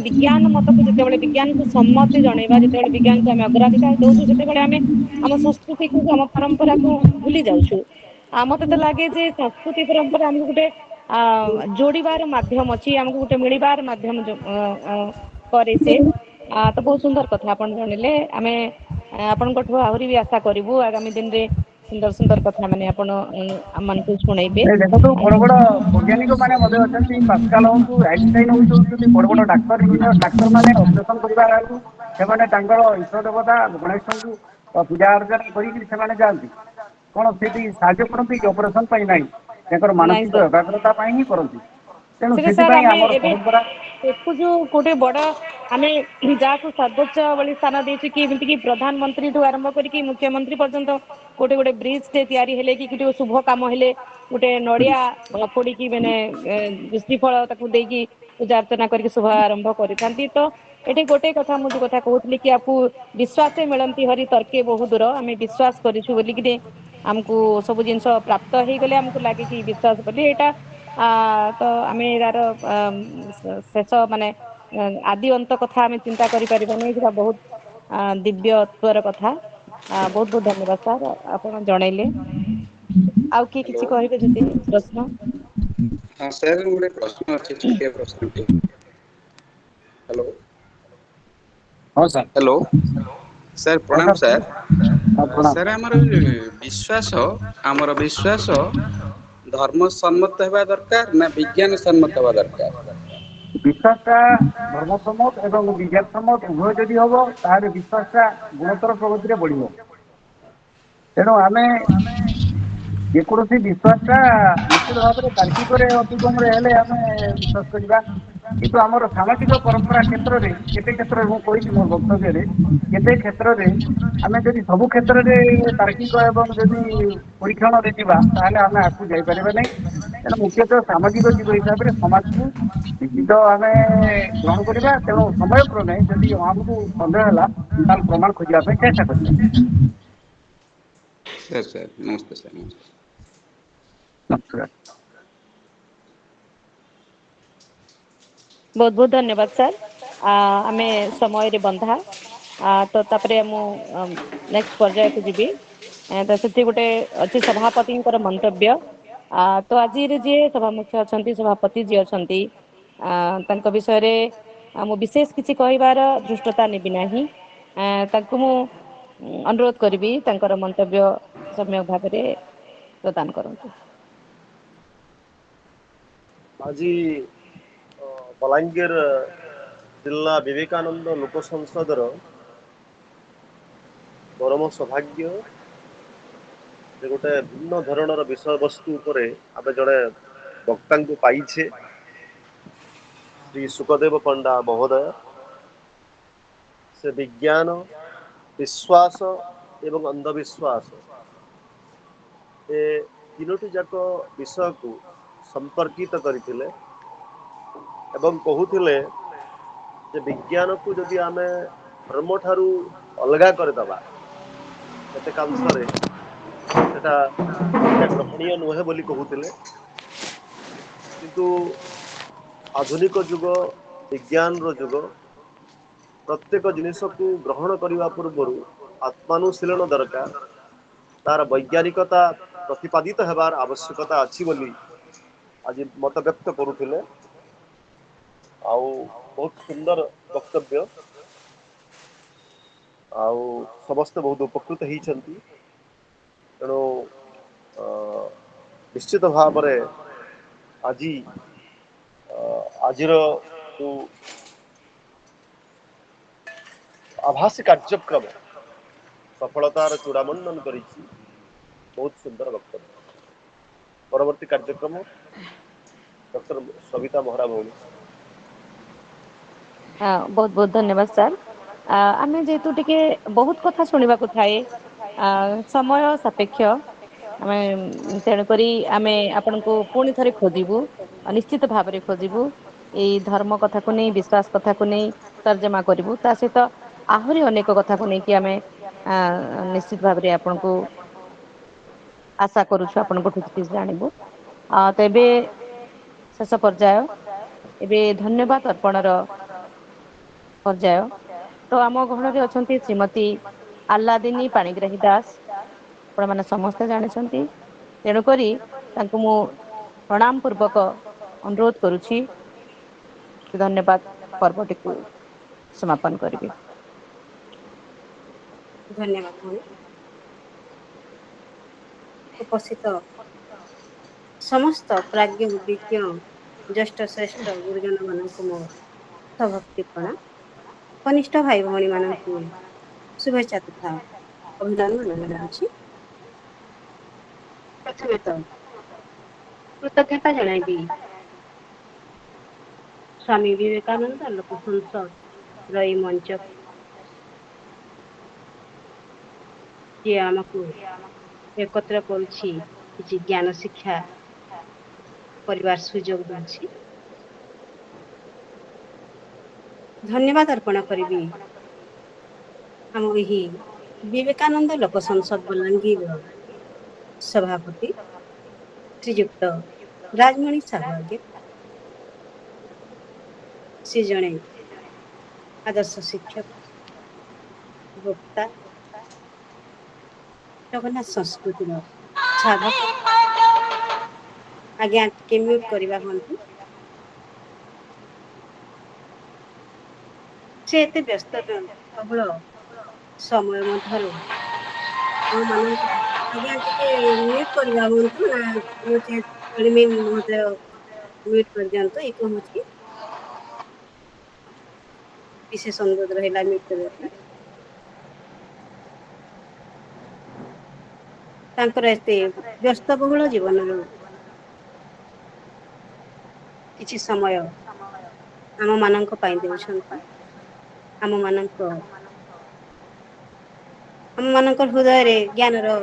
S2: ବିଜ୍ଞାନ ମତକୁ ଯେତେବେଳେ ବିଜ୍ଞାନକୁ ସମ୍ମତି ଜଣେଇବା ଯେତେବେଳେ ବିଜ୍ଞାନକୁ ଆମେ ଅଗ୍ରାଧିକାର ଦଉଛୁ ସେତେବେଳେ ଆମେ ଆମ ସଂସ୍କୃତିକୁ ଆମ ପରମ୍ପରାକୁ ଭୁଲି ଯାଉଛୁ। ମତେ ତ ଲାଗେ ଯେ ସଂସ୍କୃତି ପରମ୍ପରା ଆମକୁ ଗୋଟେ ଯୋଡିବାର ମାଧ୍ୟମ ଅଛି। ଆମକୁ ଗୋଟେ ମିଳିବାର ମାଧ୍ୟମ କରେ ସେ ତ ବହୁତ ସୁନ୍ଦର କଥା ଆପଣ ଜାଣିଲେ। ଆମେ ଆପଣଙ୍କଠୁ ଆହୁରି ବି ଆଶା କରିବୁ ଆଗାମୀ ଦିନରେ ସୁନ୍ଦର ସୁନ୍ଦର କଥା ମାନେ ଆପଣ ଆମମାନଙ୍କୁ ଶୁଣେଇବେ।
S3: ଦେଖନ୍ତୁ ବଡ ବଡ ବୈଜ୍ଞାନିକ ମାନେ ମଧ୍ୟ ଅଛନ୍ତି। ପାସ୍କାଲ ହୁଅନ୍ତୁ ଆଇନଷ୍ଟାଇନ ହଉଛନ୍ତି ବଡ ବଡ ଡାକ୍ତର ମାନେ ଅପରେସନ କରିବା ବେଳକୁ ସେମାନେ ତାଙ୍କର ଇଷ୍ଟ ଦେବତା ଗଣେଶଙ୍କୁ ପୂଜା ଅର୍ଚ୍ଚନା କରିକି ସେମାନେ ଯାଆନ୍ତି। କଣ ସେଠି ସାହାଯ୍ୟ କରନ୍ତି କି ଅପରେସନ ପାଇଁ? ନାହିଁ। ତାଙ୍କର
S2: ନାଇଁ
S3: ମାନସିକ
S2: ସାର୍
S3: ଏକାଗ୍ରତା ପାଇଁ ହିଁ କରନ୍ତି। ତେଣୁ
S2: ସେଟା ସାର୍
S3: ସେଥିପାଇଁ
S2: ଆମେ
S3: ଆମର
S2: ଏବେ
S3: ପରମ୍ପରା
S2: ଦେଖୁଛୁ ଗୋଟେ ବଡ ଆମେ ଯାହାକୁ ସର୍ବୋଚ୍ଚ ଭଳି ସ୍ଥାନ ଦେଇଛୁ କି ଏମିତି କି ପ୍ରଧାନମନ୍ତ୍ରୀଠୁ ଆରମ୍ଭ କରିକି ମୁଖ୍ୟମନ୍ତ୍ରୀ ପର୍ଯ୍ୟନ୍ତ ଗୋଟେ ଗୋଟେ ବ୍ରିଜ ଟେ ତିଆରି ହେଲେ କି ଗୋଟେ ଶୁଭ କାମ ହେଲେ ଗୋଟେ ନଡିଆ ପୋଡିକି ମାନେ ଶ୍ରୀଫଳ ତାକୁ ଦେଇକି ପୂଜା ଅର୍ଚ୍ଚନା କରିକି ଶୁଭ ଆରମ୍ଭ କରିଥାନ୍ତି। ତ ଏଠି ଗୋଟେ କଥା ମୁଁ ଯୋଉ କଥା କହୁଥିଲି କି ଆକୁ ବିଶ୍ୱାସ ମିଳନ୍ତି ହରି ତର୍କେ ବହୁ ଦୂର ଆମେ ବିଶ୍ୱାସ କରିଛୁ ବୋଲିକିରି ଆମକୁ ସବୁ ଜିନିଷ ପ୍ରାପ୍ତ ହେଇଗଲେ ଆମକୁ ଲାଗେ କି ବିଶ୍ୱାସ ବୋଲି ଏଇଟା ତ ଆମେ ଏହାର ଶେଷ ମାନେ ଆଦି ଅନ୍ତ କଥା ଆମେ ଚିନ୍ତା କରିପାରିବାନି ସେଟା ବହୁତ ଦିବ୍ୟତ୍ଵର କଥା। ବହୁତ ବହୁତ ଧନ୍ୟବାଦ ସାର୍ ଆପଣ ଜଣେଇଲେ। ଆଉ କିଏ
S4: ହ୍ୟାଲୋ।
S2: କିଛି କହିବେ ଯଦି ପ୍ରଶ୍ନ?
S4: ହଁ ସାର୍ ଗୋଟେ ପ୍ରଶ୍ନ ଅଛି ଛୋଟିଆ ପ୍ରଶ୍ନଟେ। ହ୍ୟାଲୋ।
S3: ହଁ ସାର୍।
S4: ହ୍ୟାଲୋ ସାର୍
S3: ହଁ
S4: ପ୍ରଣାମ ସାର୍।
S3: ହଁ ପ୍ରଣାମ।
S4: ସାର୍ ଆମର ବିଶ୍ୱାସ ଧର୍ମ ସମ୍ମତ ହେବା ଦରକାର ନା ବିଜ୍ଞାନ ସମ୍ମତ ହେବା ଦରକାର?
S3: ବିଶ୍ୱାସ ଟା ଧର୍ମସମ୍ମତ ଏବଂ ବିଜ୍ଞାନ ସମ୍ମତ ଉଭୟ ଯଦି ହବ ତାହେଲେ ବିଶ୍ୱାସ ଟା ଗୁଣତର ପ୍ରଗତିରେ ବଢିବ। ତେଣୁ ଆମେ ଯେକୌଣସି ବିଶ୍ୱାସ ଟା ନିଶ୍ଚିତ ଭାବରେ ତାର୍କିକରେ ଅତିକ୍ରମରେ ହେଲେ ଆମେ ବିଶ୍ୱାସ କରିବା। କିନ୍ତୁ ଆମର ସାମାଜିକ ପରମ୍ପରା କ୍ଷେତ୍ରରେ କେତେ କ୍ଷେତ୍ରରେ ମୁଁ କହିଛି ମୋ ବକ୍ତବ୍ୟରେ କେତେ କ୍ଷେତ୍ରରେ ଆମେ ଯଦି ସବୁ କ୍ଷେତ୍ରରେ ତାର୍କିକ ଏବଂ ଯଦି ପରୀକ୍ଷଣରେ ଯିବା ତାହେଲେ ଆମେ ଆଗକୁ ଯାଇପାରିବା ନାହିଁ। ତେଣୁ ମୁଖ୍ୟତଃ ସାମାଜିକ ଜୀବ ହିସାବରେ ସମାଜକୁ ନିଶ୍ଚିତ ଆମେ ଗ୍ରହଣ କରିବା। ତେଣୁ ସମୟ କ୍ରମେ ଯଦି ଆମକୁ ସନ୍ଦେହ ହେଲା ତାହେଲେ ପ୍ରମାଣ ଖୋଜିବା ପାଇଁ ଚେଷ୍ଟା କରିବା।
S4: ସାର୍ ସାର୍ ନମସ୍ତେ ସାର୍ ନମସ୍ତେ।
S3: ନମସ୍କାର।
S2: ବହୁତ ବହୁତ ଧନ୍ୟବାଦ ସାର୍। ଆମେ ସମୟରେ ବନ୍ଧା ତ ତାପରେ ମୁଁ ନେକ୍ସଟ ପର୍ଯ୍ୟାୟକୁ ଯିବି। ତ ସେଠି ଗୋଟେ ଅଛି ସଭାପତିଙ୍କର ମନ୍ତବ୍ୟ। ତ ଆଜିର ଯିଏ ସଭା ମୁଖ୍ୟ ଅଛନ୍ତି ସଭାପତି ଯିଏ ଅଛନ୍ତି ତାଙ୍କ ବିଷୟରେ ମୁଁ ବିଶେଷ କିଛି କହିବାର ଧୃଷ୍ଟତା ନେବି ନାହିଁ। ତାଙ୍କୁ ମୁଁ ଅନୁରୋଧ କରିବି ତାଙ୍କର ମନ୍ତବ୍ୟ ସମ୍ୟକ ଭାବରେ ପ୍ରଦାନ କରନ୍ତୁ।
S1: ଆଜି ବଲାଙ୍ଗୀର ଜିଲ୍ଲା ବିବେକାନନ୍ଦ ଲୋକ ସଂସଦର ପରମ ସୌଭାଗ୍ୟ ଯେ ଗୋଟେ ଭିନ୍ନ ଧରଣର ବିଷୟ ବସ୍ତୁ ଉପରେ ଆମେ ଜଣେ ବକ୍ତାଙ୍କୁ ପାଇଛେ। ଶ୍ରୀ ସୁକଦେବ ପଣ୍ଡା ମହୋଦୟ। ସେ ବିଜ୍ଞାନ, ବିଶ୍ୱାସ ଏବଂ ଅନ୍ଧବିଶ୍ୱାସ ଏ ତିନୋଟି ଯାକ ବିଷୟକୁ ସମ୍ପର୍କିତ କରିଥିଲେ ଏବଂ କହୁଥିଲେ ଯେ ବିଜ୍ଞାନକୁ ଯଦି ଆମେ ଧର୍ମ ଠାରୁ ଅଲଗା କରିଦବା କେତେକାଂଶରେ ସେଟା ଗ୍ରହଣୀୟ ନୁହେଁ ବୋଲି କହୁଥିଲେ। କିନ୍ତୁ ଆଧୁନିକ ଯୁଗ ବିଜ୍ଞାନର ଯୁଗ ପ୍ରତ୍ୟେକ ଜିନିଷକୁ ଗ୍ରହଣ କରିବା ପୂର୍ବରୁ ଆତ୍ମାନୁଶୀଳନ ଦରକାର। ତାର ବୈଜ୍ଞାନିକତା ପ୍ରତିପାଦିତ ହେବାର ଆବଶ୍ୟକତା ଅଛି ବୋଲି ଆଜି ମତ ବ୍ୟକ୍ତ କରୁଥିଲେ। ଆଉ ବହୁତ ସୁନ୍ଦର ବକ୍ତବ୍ୟ। ଆଉ ସମସ୍ତେ ବହୁତ ଉପକୃତ ହେଇଛନ୍ତି। ତେଣୁ ନିଶ୍ଚିତ ଭାବରେ ଆଜି ଆଜିର ଯୋଉ ଆଭାସୀ କାର୍ଯ୍ୟକ୍ରମ ସଫଳତାର ଚୂଡ଼ାମଣ୍ଡନ କରିଛି। ବହୁତ ସୁନ୍ଦର ବକ୍ତବ୍ୟ। ପରବର୍ତ୍ତୀ କାର୍ଯ୍ୟକ୍ରମ ଡକ୍ଟର ସବିତା ମହରା ଭଉଣୀ।
S2: ବହୁତ ବହୁତ ଧନ୍ୟବାଦ ସାର୍। ଆମେ ଯେହେତୁ ଟିକେ ବହୁତ କଥା ଶୁଣିବାକୁ ଥାଏ ସମୟ ସାପେକ୍ଷ ଆମେ ତେଣୁକରି ଆମେ ଆପଣଙ୍କୁ ପୁଣି ଥରେ ଖୋଜିବୁ ନିଶ୍ଚିତ ଭାବରେ ଖୋଜିବୁ ଏଇ ଧର୍ମ କଥାକୁ ନେଇ ବିଶ୍ଵାସ କଥାକୁ ନେଇ ତର୍ଜମା କରିବୁ ତା ସହିତ ଆହୁରି ଅନେକ କଥାକୁ ନେଇକି ଆମେ ନିଶ୍ଚିତ ଭାବରେ ଆପଣଙ୍କୁ ଆଶା କରୁଛୁ ଆପଣଙ୍କଠୁ କିଛି ଜାଣିବୁ। ତେବେ ଶେଷ ପର୍ଯ୍ୟାୟ ଏବେ ଧନ୍ୟବାଦ ଅର୍ପଣର ପର୍ଯ୍ୟାୟ। ତ ଆମ ଗହଣରେ ଅଛନ୍ତି ଶ୍ରୀମତୀ ଆହ୍ଲାଦିନୀ ପାଣିଗ୍ରାହୀ ଦାସ। ଆପଣ ମାନେ ସମସ୍ତେ ଜାଣିଛନ୍ତି ତେଣୁକରି ତାଙ୍କୁ ମୁଁ ପ୍ରଣାମ ପୂର୍ବକ ଅନୁରୋଧ କରୁଛି ଧନ୍ୟବାଦ ପର୍ବଟିକୁ ସମାପନ କରିବି।
S5: ଧନ୍ୟବାଦ ଭଉଣୀ। ଉପସ୍ଥିତ ସମସ୍ତ ପ୍ରାଜ୍ଞ ବିଜ୍ଞ ଜ୍ୟେଷ୍ଠ ଶ୍ରେଷ୍ଠ ଗୁରୁଜନ ମାନଙ୍କୁ ମୋ ଶତଭକ୍ତି ପ୍ରଣାମ। କନିଷ୍ଠ ଭାଇ ଭଉଣୀ ମାନଙ୍କୁ ଶୁଭେଚ୍ଛା ତଥା ଅଭିନନ୍ଦନ ଜଣାଉଛି। ପ୍ରଥମେ ତ କୃତଜ୍ଞତା ଜଣାଇବି ସ୍ୱାମୀ ବିବେକାନନ୍ଦ ଲୋକ ସଂସଦର ଏଇ ମଞ୍ଚ ଯିଏ ଆମକୁ ଏକତ୍ର କରୁଛି, କିଛି ଜ୍ଞାନ ଶିକ୍ଷା କରିବାର ସୁଯୋଗ ଦଉଛି। ଧନ୍ୟବାଦ ଅର୍ପଣ କରିବି ଆମ ଏହି ବିବେକାନନ୍ଦ ଲୋକ ସଂସଦ ବଲାଙ୍ଗୀରର ସଭାପତି ଶ୍ରୀଯୁକ୍ତ ରାଜମଣି ସାହୁ ଆଜ୍ଞା। ସେ ଜଣେ ଆଦର୍ଶ ଶିକ୍ଷକ, ବକ୍ତା, ଜଗନ୍ନାଥ ସଂସ୍କୃତିର ସାଧକ। ଆଜ୍ଞା ଟିକେ ମ୍ୟୁଟ କରିବା ହୁଅନ୍ତୁ। ସେ ଏତେ ବ୍ୟସ୍ତ ବହୁଳ ସମୟ ମଧ୍ୟରୁ ଆମ ମାନଙ୍କୁ ଆଜ୍ଞା ଟିକେ ମ୍ୟୁଟ କରିବା ହୁଅନ୍ତୁ ନା ମହୋଦୟ ମ୍ୟୁଟ କରିଦିଅନ୍ତୁ, ଇକୋ ହଉଛି। ବିଶେଷ ଅନୁରୋଧ ରହିଲା ମ୍ୟୁଟ କରିବା ପାଇଁ। ତାଙ୍କର ଏତେ ବ୍ୟସ୍ତବହୁଳ ଜୀବନରୁ କିଛି ସମୟ ଆମ ମାନଙ୍କ ପାଇଁ ଦେଉଛନ୍ତି। ଆମ ମାନଙ୍କ ହୃଦୟରେ ଜ୍ଞାନର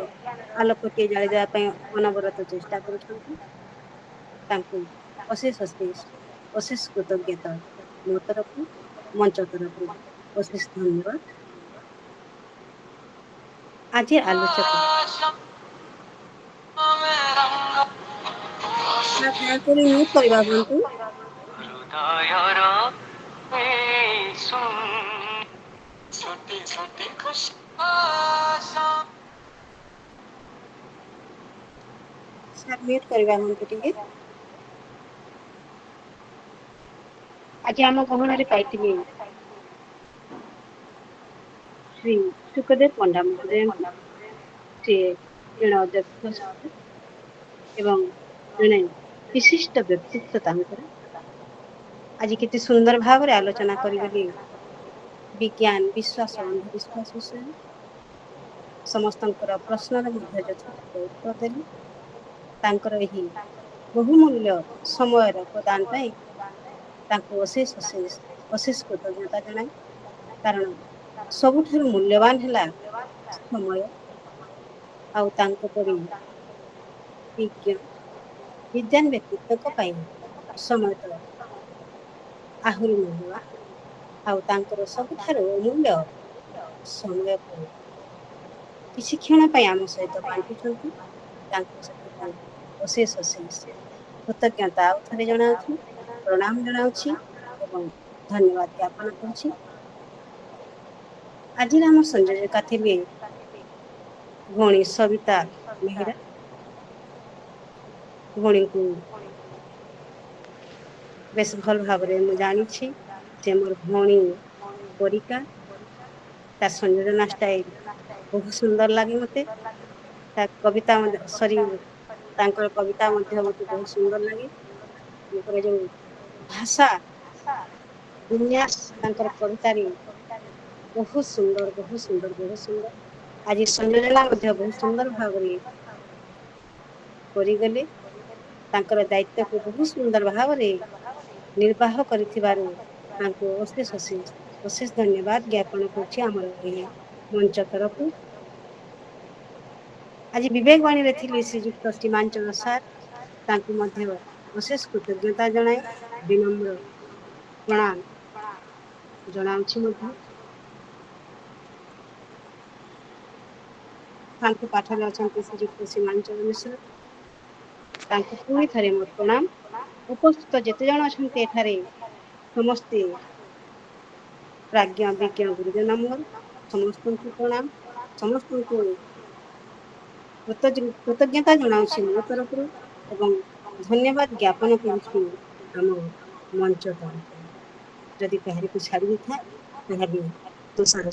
S5: ଆଲୋକଟିଏ ଜାଳିଦେବା ପାଇଁ ଅନବରତ ଚେଷ୍ଟା କରୁଛନ୍ତି। ତାଙ୍କୁ ଅଶେଷ ଅଶେଷ ଅଶେଷ କୃତଜ୍ଞତା ମୋ ତରଫରୁ, ମଞ୍ଚ ତରଫରୁ ଅଶେଷ ଧନ୍ୟବାଦ। ଆଜି ଆଲୋଚକ ଦୟାକରି ମ୍ୟୁଟ କରିବା ହୁଅନ୍ତୁ। ସାର୍ ମ୍ୟୁଟ କରିବା ହୁଅନ୍ତୁ ଟିକେ। ଆଜି ଆମ ଗହଣରେ ପାଇଥିବେ ଶ୍ରୀ ସୁଖଦେବ ପଣ୍ଡା ମହୋଦୟଙ୍କୁ। ସେ ଜଣେ ଅଧ୍ୟକ୍ଷ ଏବଂ ଜଣେ ବିଶିଷ୍ଟ ବ୍ୟକ୍ତିତ୍ଵ ତାଙ୍କର। ଆଜି କେତେ ସୁନ୍ଦର ଭାବରେ ଆଲୋଚନା କରିଦେଲେ ବିଜ୍ଞାନ, ବିଶ୍ୱାସ, ଅନ୍ଧବିଶ୍ୱାସ ବିଷୟରେ। ସମସ୍ତଙ୍କର ପ୍ରଶ୍ନର ମଧ୍ୟ ଯଥାଯଥ ଉତ୍ତର ଦେଲେ। ତାଙ୍କର ଏହି ବହୁମୂଲ୍ୟ ସମୟର ପ୍ରଦାନ ପାଇଁ ତାଙ୍କୁ ଅଶେଷ ଅଶେଷ ଅଶେଷ କୃତଜ୍ଞତା ଜଣାଏ। କାରଣ ସବୁଠାରୁ ମୂଲ୍ୟବାନ ହେଲା ସମୟ। ଆଉ ତାଙ୍କ ପରି ବିଜ୍ଞାନ ବ୍ୟକ୍ତିତ୍ୱଙ୍କ ପାଇଁ ସମୟ ତ ଆହୁରି ମୂଲ୍ୟବାନ। ଆଉ ତାଙ୍କର ସବୁଠାରୁ ଅମୂଲ୍ୟ ସମୟକୁ କିଛି କ୍ଷଣ ପାଇଁ ଆମ ସହିତ ବାଣ୍ଟିଛନ୍ତି। ତାଙ୍କୁ ସେଥିପାଇଁ ଅଶେଷ ଅଶେଷ କୃତଜ୍ଞତା ଆଉ ଥରେ ଜଣାଉଛି, ପ୍ରଣାମ ଜଣାଉଛି ଏବଂ ଧନ୍ୟବାଦ ଜ୍ଞାପନ କରୁଛି। ଆଜିର ଆମ ସଂଯୋଜକା ଥିଲେ ଭଉଣୀ ସବିତା ବେହେରା। ଭଉଣୀଙ୍କୁ ବେଶ ଭଲ ଭାବରେ ମୁଁ ଜାଣିଛି। ସେ ମୋର ଭଉଣୀ ପରିକା। ତା ସଂଯୋଜନା ଷ୍ଟାଇଲ ବହୁତ ସୁନ୍ଦର ଲାଗେ ମତେ। ତା କବିତା ତାଙ୍କର କବିତା ମଧ୍ୟ ମତେ ବହୁତ ସୁନ୍ଦର ଲାଗେ। ତାଙ୍କର ଯୋଉ ଭାଷା ବିନ୍ୟାସ ତାଙ୍କର କବିତାରେ ବହୁତ ସୁନ୍ଦର, ବହୁତ ସୁନ୍ଦର, ବହୁତ ସୁନ୍ଦର। ଆଜି ସଂଯୋଜନା ମଧ୍ୟ ବହୁତ ସୁନ୍ଦର ଭାବରେ କରିଗଲେ। ତାଙ୍କର ଦାୟିତ୍ୱକୁ ବହୁତ ସୁନ୍ଦର ଭାବରେ ନିର୍ବାହ କରିଥିବାରୁ ତାଙ୍କୁ ଅଶେଷ ଅଶେଷ ଅଶେଷ ଧନ୍ୟବାଦ ଜ୍ଞାପନ କରୁଛି ଆମର ଏହି ମଞ୍ଚ ତରଫରୁ। ଆଜି ବିବେକ ବାଣୀରେ ଥିଲେ ଶ୍ରୀଯୁକ୍ତ ସୀମାଞ୍ଚଳ ସାର୍। ତାଙ୍କୁ ମଧ୍ୟ ଅଶେଷ କୃତଜ୍ଞତା ଜଣାଇ ବିନମ୍ର ପ୍ରଣାମ ଜଣାଉଛି ମଧ୍ୟ। ତାଙ୍କ ପାଠରେ ଅଛନ୍ତି ଶ୍ରୀଯୁକ୍ତ ସୀମାଞ୍ଚଳ ମିଶ୍ର। ତାଙ୍କୁ ପୁଣି ଥରେ ମୋର ପ୍ରଣାମ। ଉପସ୍ଥିତ ଯେତେ ଜଣ ଅଛନ୍ତି ଏଠାରେ ସମସ୍ତେ ପ୍ରାଜ୍ଞ ବିଜ୍ଞ ଗୁରୁଜନ ମୋର, ସମସ୍ତଙ୍କୁ ପ୍ରଣାମ। ସମସ୍ତଙ୍କୁ କୃତଜ୍ଞତା ଜଣାଉଛି ମୋ ତରଫରୁ ଏବଂ ଧନ୍ୟବାଦ ଜ୍ଞାପନ କରୁଛି ଆମ ମଞ୍ଚ ତରଫରୁ। ଯଦି କାହାରିକୁ ଛାଡି ଦେଇଥାଏ ତାହେଲେ ତୁଷାର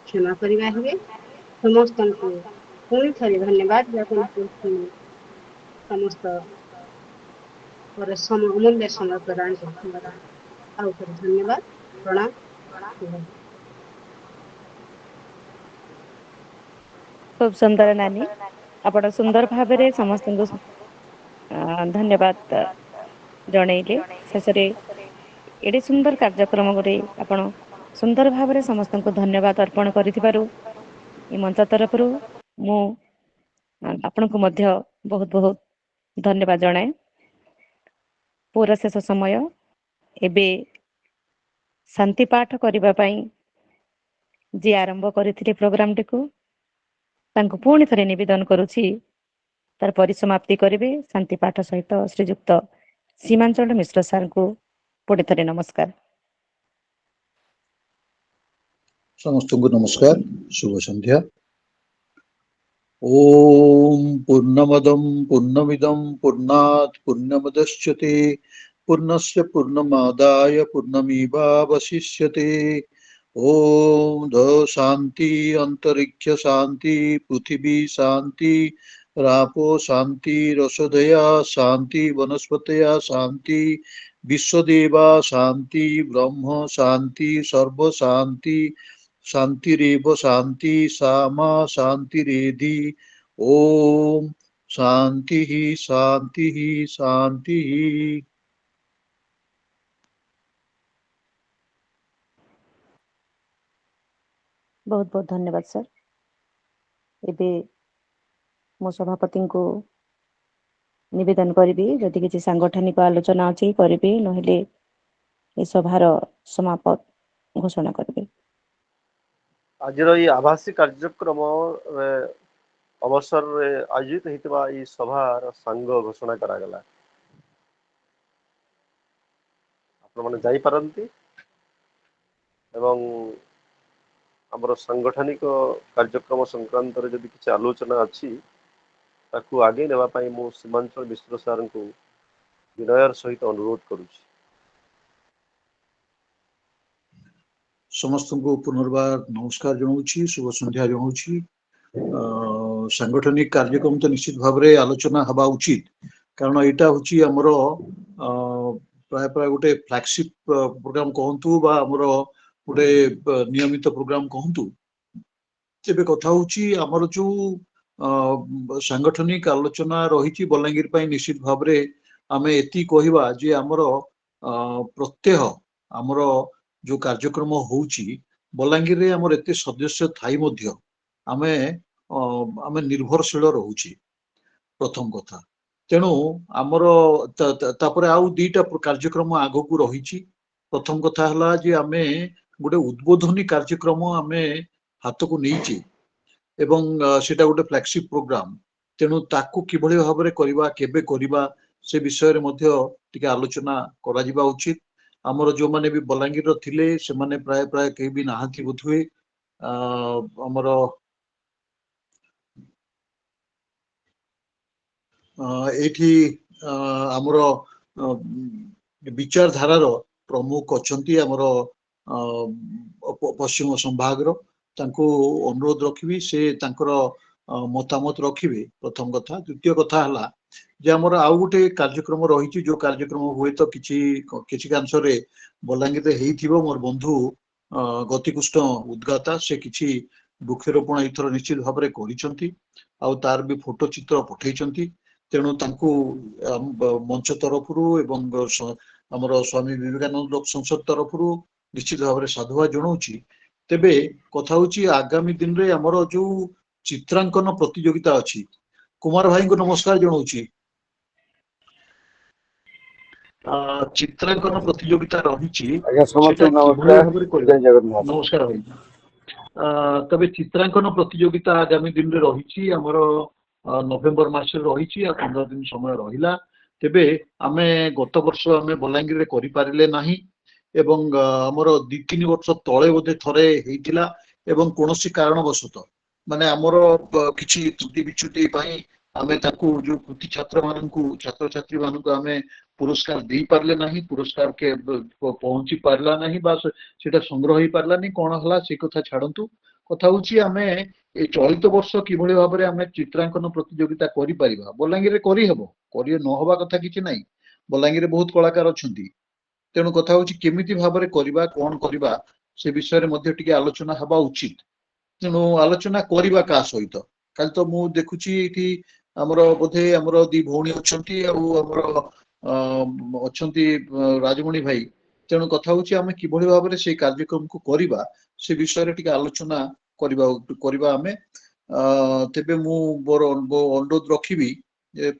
S5: କ୍ଷମା କରିପାରିବେ। ସମସ୍ତଙ୍କୁ ପୁଣି ଥରେ ଧନ୍ୟବାଦ ଜ୍ଞାପନ କରୁଛି। ସମସ୍ତ ଅମୂଲ୍ୟ ସମୟ ପ୍ରଦାନ କରିଥିବାରୁ ଆଉ ଥରେ ଧନ୍ୟବାଦ, ପ୍ରଣାମ।
S2: ଖୁବ ସୁନ୍ଦର ନାନୀ, ଆପଣ ସୁନ୍ଦର ଭାବରେ ସମସ୍ତଙ୍କୁ ଧନ୍ୟବାଦ ଜଣେଇଲେ। ଶେଷରେ एडे सुंदर कार्यक्रम गोटे आपण सुंदर भाव समस्त को धन्यवाद अर्पण करिथिबारु ए मंच तरफ मु आपण को मध्य बहुत बहुत धन्यवाद जनाए। पूरा शेष समय एबे शांति पाठ करबा पई जे आरंभ करथिले प्रोग्राम टिकु तांको पुणी थरे निवेदन करूछि तार परिसमाप्ति करिवे शांति पाठ सहित श्रीयुक्त सीमांचल मिश्र सार को पुणी थरे नमस्कार।
S6: समस्त को नमस्कार, शुभ संध्या। ओम पूर्णमदं पूर्णमिदं पूर्णात् पूर्णमुदच्यते पूर्णस्य पूर्णमादाय पूर्णमेवावशिष्यते। ओम ध शांति अंतरिक्ष शांति पृथिवी शांति रापो शांति रसोदया शांति वनस्पतया शांति विश्वदेवा शांति ब्रह्म शांति सर्व शांति शांतिरेव शांति सामा शांतिरेधि। ओम शांति शांति शांति।
S2: बहुत बहुत धन्यवाद सर। एबे मो सभापति को निवेदन करी जदि किसी सांगठनिक आलोचना अच्छी करी नहले ए सभार समाप्त घोषणा करेंगे।
S1: आज ये आभासी कार्यक्रम अवसर आयोजित होता ये सभार सांग घोषणा करागला। आपण माने जाई पारंती एवं हमर सांगठनिक कार्यक्रम संक्रांत रे जदि किसी आलोचना अच्छी ताकू आगे नेबा पई मो सीमांचल मिश्र सार को विनयर सहित अनुरोध करूछी।
S6: समस्त को पुनर्बार नमस्कार जनाऊँगी, शुभ संध्या जनाऊँगी। सांगठनिक कार्यक्रम तो निश्चित भाव में आलोचना हवा उचित, कारण यहाँ हूँ आमर प्राय प्राय गोटे फ्लैगशिप प्रोग्राम कहतु बा आमर गोटे नियमित प्रोग्राम कहतु। तेबे कथा हूँ आमर जो सांगठनिक आलोचना रही बलांगीर पाई निश्चित भाव में आम एति कहवा जे आमर प्रत्यह आमर जो कार्यक्रम होउची बलांगीर रे आमर एते सदस्य थाई मध्य आमे आमे निर्भरशील रहूची प्रथम कथा। तेणु आमर तापरे आउ दुईटा कार्यक्रम आगो को रही। प्रथम कथा हला जे आमे गोटे उद्बोधनी कार्यक्रम आमे हाथ को नहीं एवं सेटा गोटे फ्लैगशिप प्रोग्राम। तेणु ताकू किभଳି भाबरे करिबा केबे करिबा से विषय रे मध्य टिके आलोचना करा जिबा उचित। आमर जो माने भी बलांगीर थिले से माने प्राय प्राय कहीं भी नाहांती बोधुए आमर एठी आमर विचारधारार प्रमुख अछंती आमर पश्चिम संभाग रो तांको अनुरोध रखिबी से तांकर मतामत रखिबे प्रथम कथा। द्वितीय कथा हला जे आमर आउ गोटे कार्यक्रम रही जो कार्यक्रम हुए तो किछि कांशरे बलांगीर हेइथिबो। मोर बंधु गतिकुष्ट उद्गाता से किछि वृक्षरोपण एथर निश्चित भाव में करिसंती आ तार भी फोटो चित्र पठेइसंती। तेणु तांको मंच तरफरु एवं आमर स्वामी विवेकानंद लोक संसद तरफरु निश्चित भाव में साधुवाद जनाऊँगी। तेबे कथा हूँ आगामी दिन रे आमर जो चित्रांकन प्रतियोगिता अच्छी कुमार भाई को नमस्कार जनाऊँगी। चित्रांकन प्रतियोगिता रही नमस्कार भाई। तबे चित्रांकन प्रतियोगिता आगामी दिन रे रही आमर नवेम्बर मास रही 15 दिन समय रहिला। तेबे आमे गत वर्ष आमे बलांगीर रे करि पारिले नाही एवं आमर 2-3 वर्ष तळे बोधे थरे हेइतिला एवं कोनोसी कारणवशत माने आमर किछि त्रुटि बिचुटी पई आमे ताकू जो कृति छात्र मानकू छात्र छात्री मानकू आमे पुरस्कार दे पारले नाही, पुरस्कार के पहुंची पारला नाही बा सेटा संग्रह ही पारला नहीं। कोन हला से कथा छाडंतु। कथा हूँ आमे ए चलित वर्ष किभଳି भाबरे आमे चित्रांकन प्रतियोगिता करि परिबा बलांगीर रे करि हेबो करि न होबा कथा किछि नाही। बलांगीर रे बहुत कलाकार अछंती। तेणु कथा हूँ केमिति भाबरे करिबा कोन करिबा से विषय रे मध्ये टिके आलोचना हबा उचित। तेणु आलोचना करिबा का सहित काल तो मु देखुची एठी हमर बोधे हमर दी भौणी अछंती आ हमर अछंती राजमणि भाई ତେଣୁ କଥା ହଉଛି ଆମେ କିଭଳି ଭାବରେ ସେଇ କାର୍ଯ୍ୟକ୍ରମକୁ କରିବା ସେ ବିଷୟରେ ଟିକେ ଆଲୋଚନା କରିବା ଆମେ ତେବେ ମୁଁ ମୋର ଅନୁରୋଧ ରଖିବି ଯେ